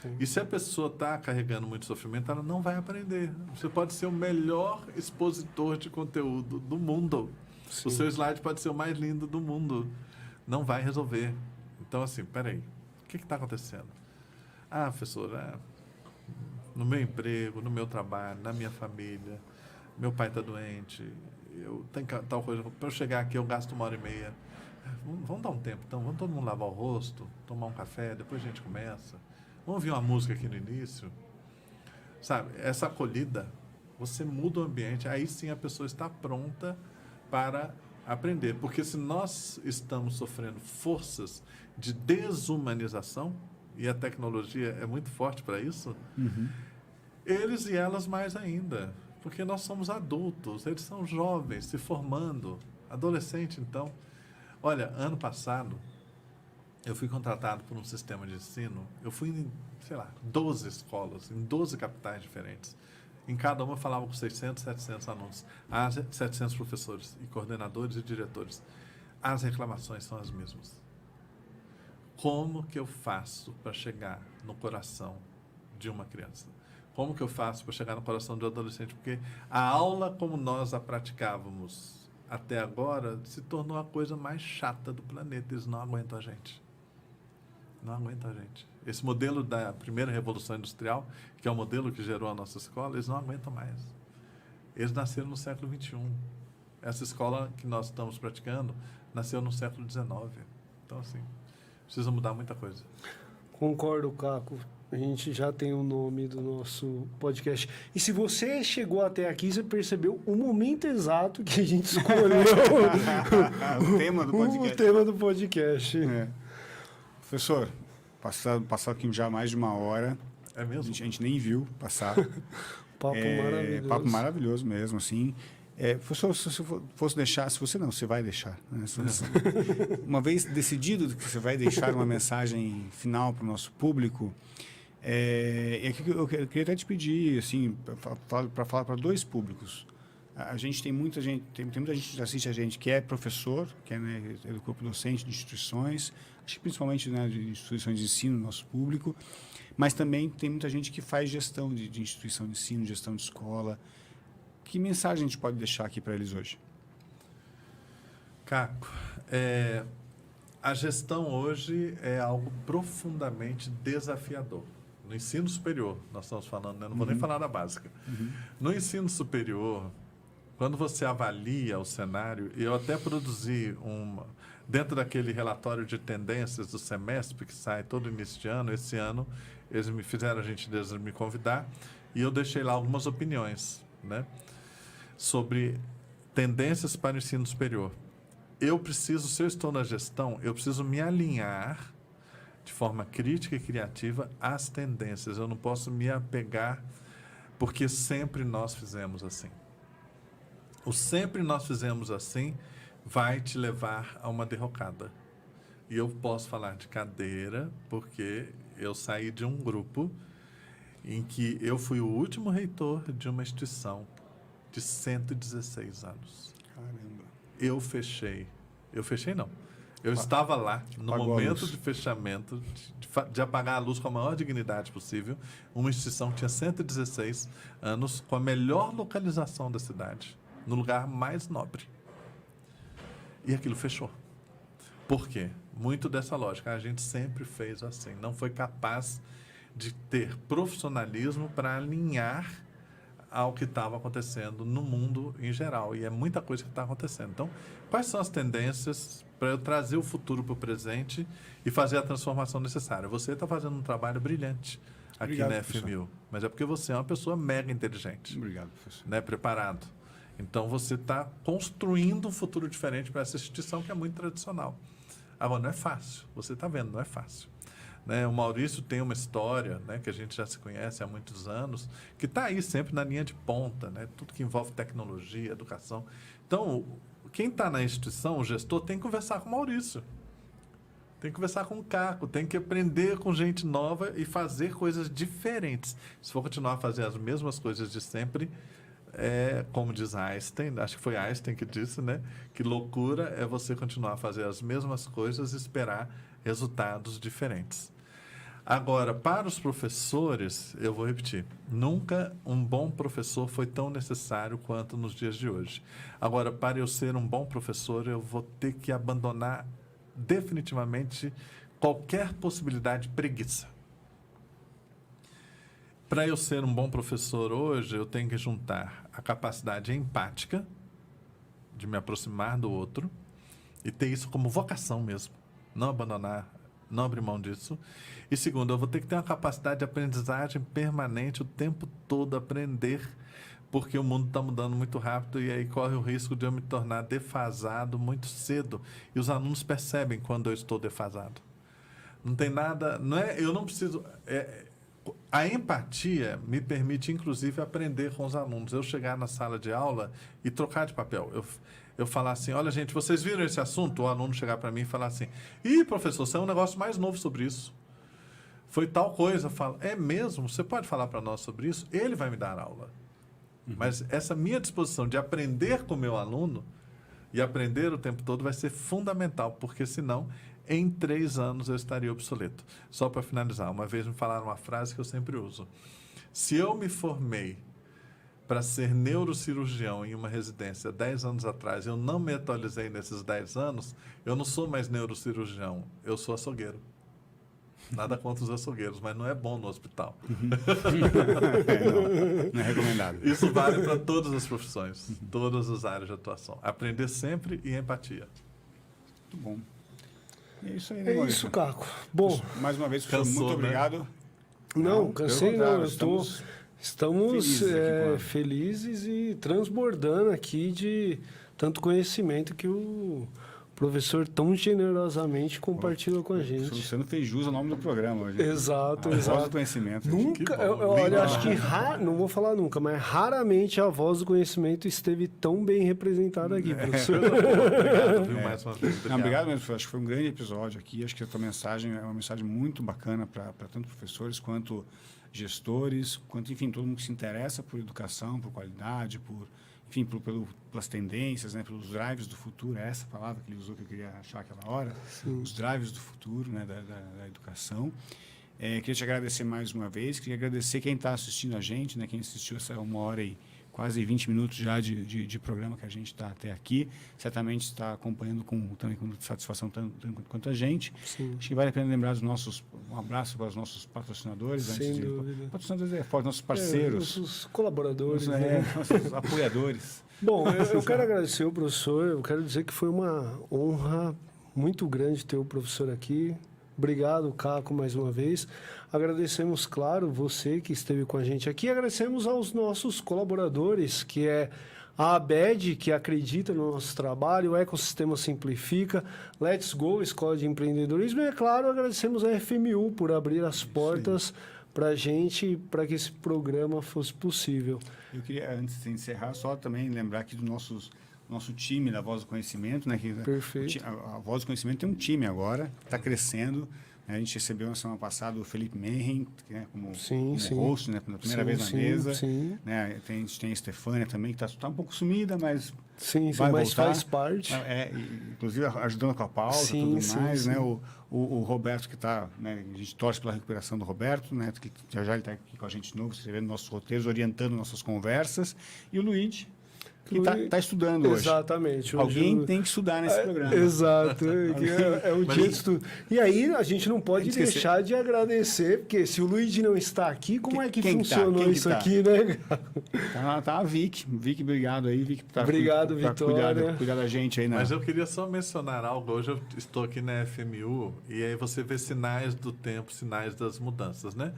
Sim. E se a pessoa está carregando muito sofrimento, ela não vai aprender. Você pode ser o melhor expositor de conteúdo do mundo. Sim. O seu slide pode ser o mais lindo do mundo. Não vai resolver. Então, assim, peraí. O que está acontecendo? Ah, professor, no meu emprego, no meu trabalho, na minha família, meu pai está doente, eu tenho tal coisa. Para eu chegar aqui, eu gasto 1h30. Vamos dar um tempo, então. Vamos todo mundo lavar o rosto, tomar um café, depois a gente começa. Vamos ouvir uma música aqui no início. Sabe, essa acolhida, você muda o ambiente, aí sim a pessoa está pronta para aprender. Porque se nós estamos sofrendo forças de desumanização, e a tecnologia é muito forte para isso, eles e elas mais ainda. Porque nós somos adultos, eles são jovens, se formando. Adolescente, então. Olha, ano passado, eu fui contratado por um sistema de ensino, eu fui em, 12 escolas, em 12 capitais diferentes. Em cada uma eu falava com 600, 700 alunos, 700 professores e coordenadores e diretores. As reclamações são as mesmas. Como que eu faço para chegar no coração de uma criança? Como que eu faço para chegar no coração de um adolescente? Porque a aula como nós a praticávamos até agora se tornou a coisa mais chata do planeta. Eles não aguentam a gente. Não aguentam a gente. Esse modelo da primeira Revolução Industrial, que é o modelo que gerou a nossa escola, eles não aguentam mais. Eles nasceram no século XXI. Essa escola que nós estamos praticando nasceu no século XIX. Então, assim, precisa mudar muita coisa. Concordo, Caco. A gente já tem o nome do nosso podcast. E se você chegou até aqui, você percebeu o momento exato que a gente escolheu o tema do podcast. O tema do podcast. Professor, passou aqui já mais de 1 hora. É mesmo? A gente nem viu passar. Papo maravilhoso. Papo maravilhoso mesmo, assim. Professor, se você fosse deixar, se você não, você vai deixar. Né? Uma vez decidido que você vai deixar uma mensagem final para o nosso público, eu queria até te pedir, assim, para falar para 2 públicos. A gente tem muita gente que assiste a gente que é professor, que é do corpo docente de instituições, acho que principalmente, né, de instituições de ensino, nosso público, mas também tem muita gente que faz gestão de instituição de ensino, gestão de escola. Que mensagem a gente pode deixar aqui para eles hoje? Caco, a gestão hoje é algo profundamente desafiador. No ensino superior, nós estamos falando, né? Não vou nem falar da básica. No ensino superior, quando você avalia o cenário, eu até produzi dentro daquele relatório de tendências do semestre, que sai todo início de ano, esse ano, eles me fizeram a gentileza de me convidar, e eu deixei lá algumas opiniões, né, sobre tendências para o ensino superior. Se eu estou na gestão, eu preciso me alinhar de forma crítica e criativa às tendências. Eu não posso me apegar, porque sempre nós fizemos assim. O sempre nós fizemos assim vai te levar a uma derrocada. E eu posso falar de cadeira, porque eu saí de um grupo em que eu fui o último reitor de uma instituição de 116 anos. Caramba. Eu fechei não. Eu estava lá no momento de fechamento, de apagar a luz com a maior dignidade possível, uma instituição que tinha 116 anos, com a melhor localização da cidade, no lugar mais nobre. E aquilo fechou. Por quê? Muito dessa lógica. A gente sempre fez assim. Não foi capaz de ter profissionalismo para alinhar ao que estava acontecendo no mundo em geral. E é muita coisa que está acontecendo. Então, quais são as tendências para eu trazer o futuro para o presente e fazer a transformação necessária? Você está fazendo um trabalho brilhante aqui Obrigado, na FMU, mas é porque você é uma pessoa mega inteligente. Obrigado, professor. Né, preparado. Então, você está construindo um futuro diferente para essa instituição que é muito tradicional. Agora, não é fácil. Você está vendo, não é fácil. Né? O Maurício tem uma história, né, que a gente já se conhece há muitos anos, que está aí sempre na linha de ponta, né? Tudo que envolve tecnologia, educação. Então, quem está na instituição, o gestor, tem que conversar com o Maurício. Tem que conversar com o Caco, tem que aprender com gente nova e fazer coisas diferentes. Se for continuar a fazer as mesmas coisas de sempre, como diz Einstein, acho que foi Einstein que disse, né? Que loucura é você continuar a fazer as mesmas coisas e esperar resultados diferentes. Agora, para os professores, eu vou repetir, nunca um bom professor foi tão necessário quanto nos dias de hoje. Agora, para eu ser um bom professor, eu vou ter que abandonar definitivamente qualquer possibilidade de preguiça. Para eu ser um bom professor hoje, eu tenho que juntar a capacidade empática de me aproximar do outro e ter isso como vocação mesmo. Não abandonar, não abrir mão disso. E segundo, eu vou ter que ter uma capacidade de aprendizagem permanente, o tempo todo aprender, porque o mundo está mudando muito rápido e aí corre o risco de eu me tornar defasado muito cedo. E os alunos percebem quando eu estou defasado. Não tem nada... eu não preciso... a empatia me permite, inclusive, aprender com os alunos. Eu chegar na sala de aula e trocar de papel. Eu falar assim, olha, gente, vocês viram esse assunto? O aluno chegar para mim e falar assim, ih, professor, você é um negócio mais novo sobre isso. Foi tal coisa. Eu falo, é mesmo? Você pode falar para nós sobre isso? Ele vai me dar aula. Mas essa minha disposição de aprender com o meu aluno e aprender o tempo todo vai ser fundamental, porque senão, em 3 anos, eu estaria obsoleto. Só para finalizar, uma vez me falaram uma frase que eu sempre uso. Se eu me formei para ser neurocirurgião em uma residência 10 anos atrás, eu não me atualizei nesses 10 anos, eu não sou mais neurocirurgião, eu sou açougueiro. Nada contra os açougueiros, mas não é bom no hospital. Não é recomendado. Isso vale para todas as profissões, todas as áreas de atuação. Aprender sempre e empatia. Muito bom. É isso aí, né, É Maurício? isso, Caco. Bom, Mais uma vez, professor, Cansou, muito né? obrigado. não, cansei pelo não. contrário, Estamos felizes aqui com a- felizes e transbordando aqui de tanto conhecimento que o professor tão generosamente compartilhou com a O gente. Luciano fez jus ao nome do programa hoje. Exato, A voz do exato. conhecimento. Nunca, Que bom. olha, Bem acho que não vou falar nunca, mas raramente a voz do conhecimento esteve tão bem representada aqui, professor. Obrigado, viu, mais uma vez. Não, obrigado mesmo, professor. Acho que foi um grande episódio aqui. Acho que a tua mensagem é uma mensagem muito bacana para tanto professores quanto gestores, quanto, enfim, todo mundo que se interessa por educação, por qualidade, enfim, pelas tendências, né, pelos drives do futuro. É essa palavra que ele usou que eu queria achar aquela hora. Sim. Os drives do futuro, né, da educação. Queria te agradecer mais uma vez. Queria agradecer quem está assistindo a gente, né, quem assistiu essa 1h e quase 20 minutos já de programa que a gente está até aqui. Certamente está acompanhando também com satisfação tanto quanto a gente. Sim. Acho que vale a pena lembrar um abraço para os nossos patrocinadores. Sem dúvida. Patrocinadores é forte, nossos parceiros, Nossos colaboradores. né? nossos apoiadores. Bom, eu quero agradecer o professor, eu quero dizer que foi uma honra muito grande ter o professor aqui. Obrigado, Caco, mais uma vez. Agradecemos, claro, você que esteve com a gente aqui. Agradecemos aos nossos colaboradores, que é a ABED, que acredita no nosso trabalho, o Ecossistema Simplifica, Let's Go, Escola de Empreendedorismo. E, é claro, agradecemos a FMU por abrir as portas para a gente, para que esse programa fosse possível. Eu queria, antes de encerrar, só também lembrar aqui do nosso time da Voz do Conhecimento, né? Que Perfeito. A Voz do Conhecimento tem um time agora, está crescendo. Né? A gente recebeu na semana passada o Felipe Menren, né? como host, né? Pela primeira vez na mesa. Sim. Né? A gente tem a Estefânia também, que está um pouco sumida, mas Sim, vai mas voltar. faz parte. Inclusive ajudando com a pauta e tudo mais. Né? O Roberto, que está... Né? A gente torce pela recuperação do Roberto, né? Que já ele está aqui com a gente de novo, escrevendo nossos roteiros, orientando nossas conversas. E o Luigi, que está estudando hoje. Exatamente. Hoje Alguém tem que estudar nesse programa. Exato. É um Mas- dia de estudo. E aí a gente não pode Esqueci. deixar de agradecer, porque se o Luigi não está aqui, como é que Quem que tá? funcionou Quem que isso tá? aqui, né? Tá a Vic. Vic, obrigado aí. Vic, Obrigado, pra Vitória. cuidar da gente aí. Mas eu queria só mencionar algo. Hoje eu estou aqui na FMU e aí você vê sinais do tempo, sinais das mudanças, né?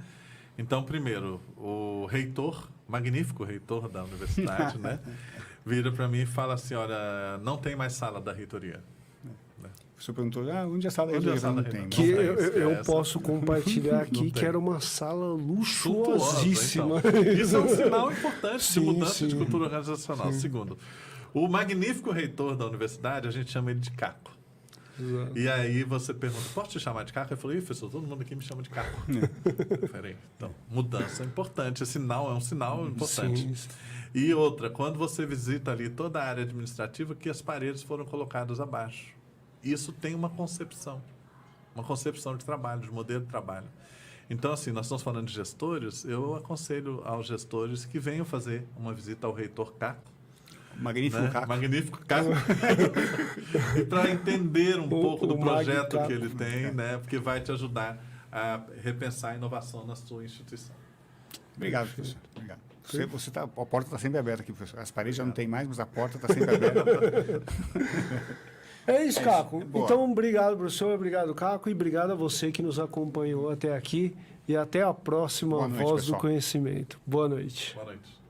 Então, primeiro, o reitor, magnífico reitor da universidade, né? Vira para mim e fala assim, olha, não tem mais sala da reitoria. O senhor perguntou, onde é a sala? Onde é a sala Não da tem. reunião? Que Não eu esquece. posso compartilhar Não aqui que tem. era uma sala Suntuosa, luxuosíssima. então. Isso é um sinal importante Sim, de mudança sim. de cultura organizacional. Segundo, o magnífico reitor da universidade, a gente chama ele de Caco. Exato. E aí você pergunta, posso te chamar de Caco? Eu falei, professor, todo mundo aqui me chama de Caco. Peraí. Então, mudança é importante, é um sinal importante. Sim, sim. E outra, quando você visita ali toda a área administrativa, que as paredes foram colocadas abaixo. Isso tem uma concepção de trabalho, de modelo de trabalho. Então, assim, nós estamos falando de gestores, eu aconselho aos gestores que venham fazer uma visita ao reitor Caco, Magnífico né? Caco. Magnífico Caco. E para entender um pouco do o Mag projeto Caco. que ele tem, né? Porque vai te ajudar a repensar a inovação na sua instituição. Obrigado, professor. Obrigado. A porta está sempre aberta aqui, professor. As paredes já não tem mais, mas a porta está sempre aberta. É isso, Caco. Boa. Então, obrigado, professor. Obrigado, Caco. E obrigado a você que nos acompanhou até aqui. E até a próxima Boa noite, Voz do pessoal. Conhecimento. Boa noite. Boa noite.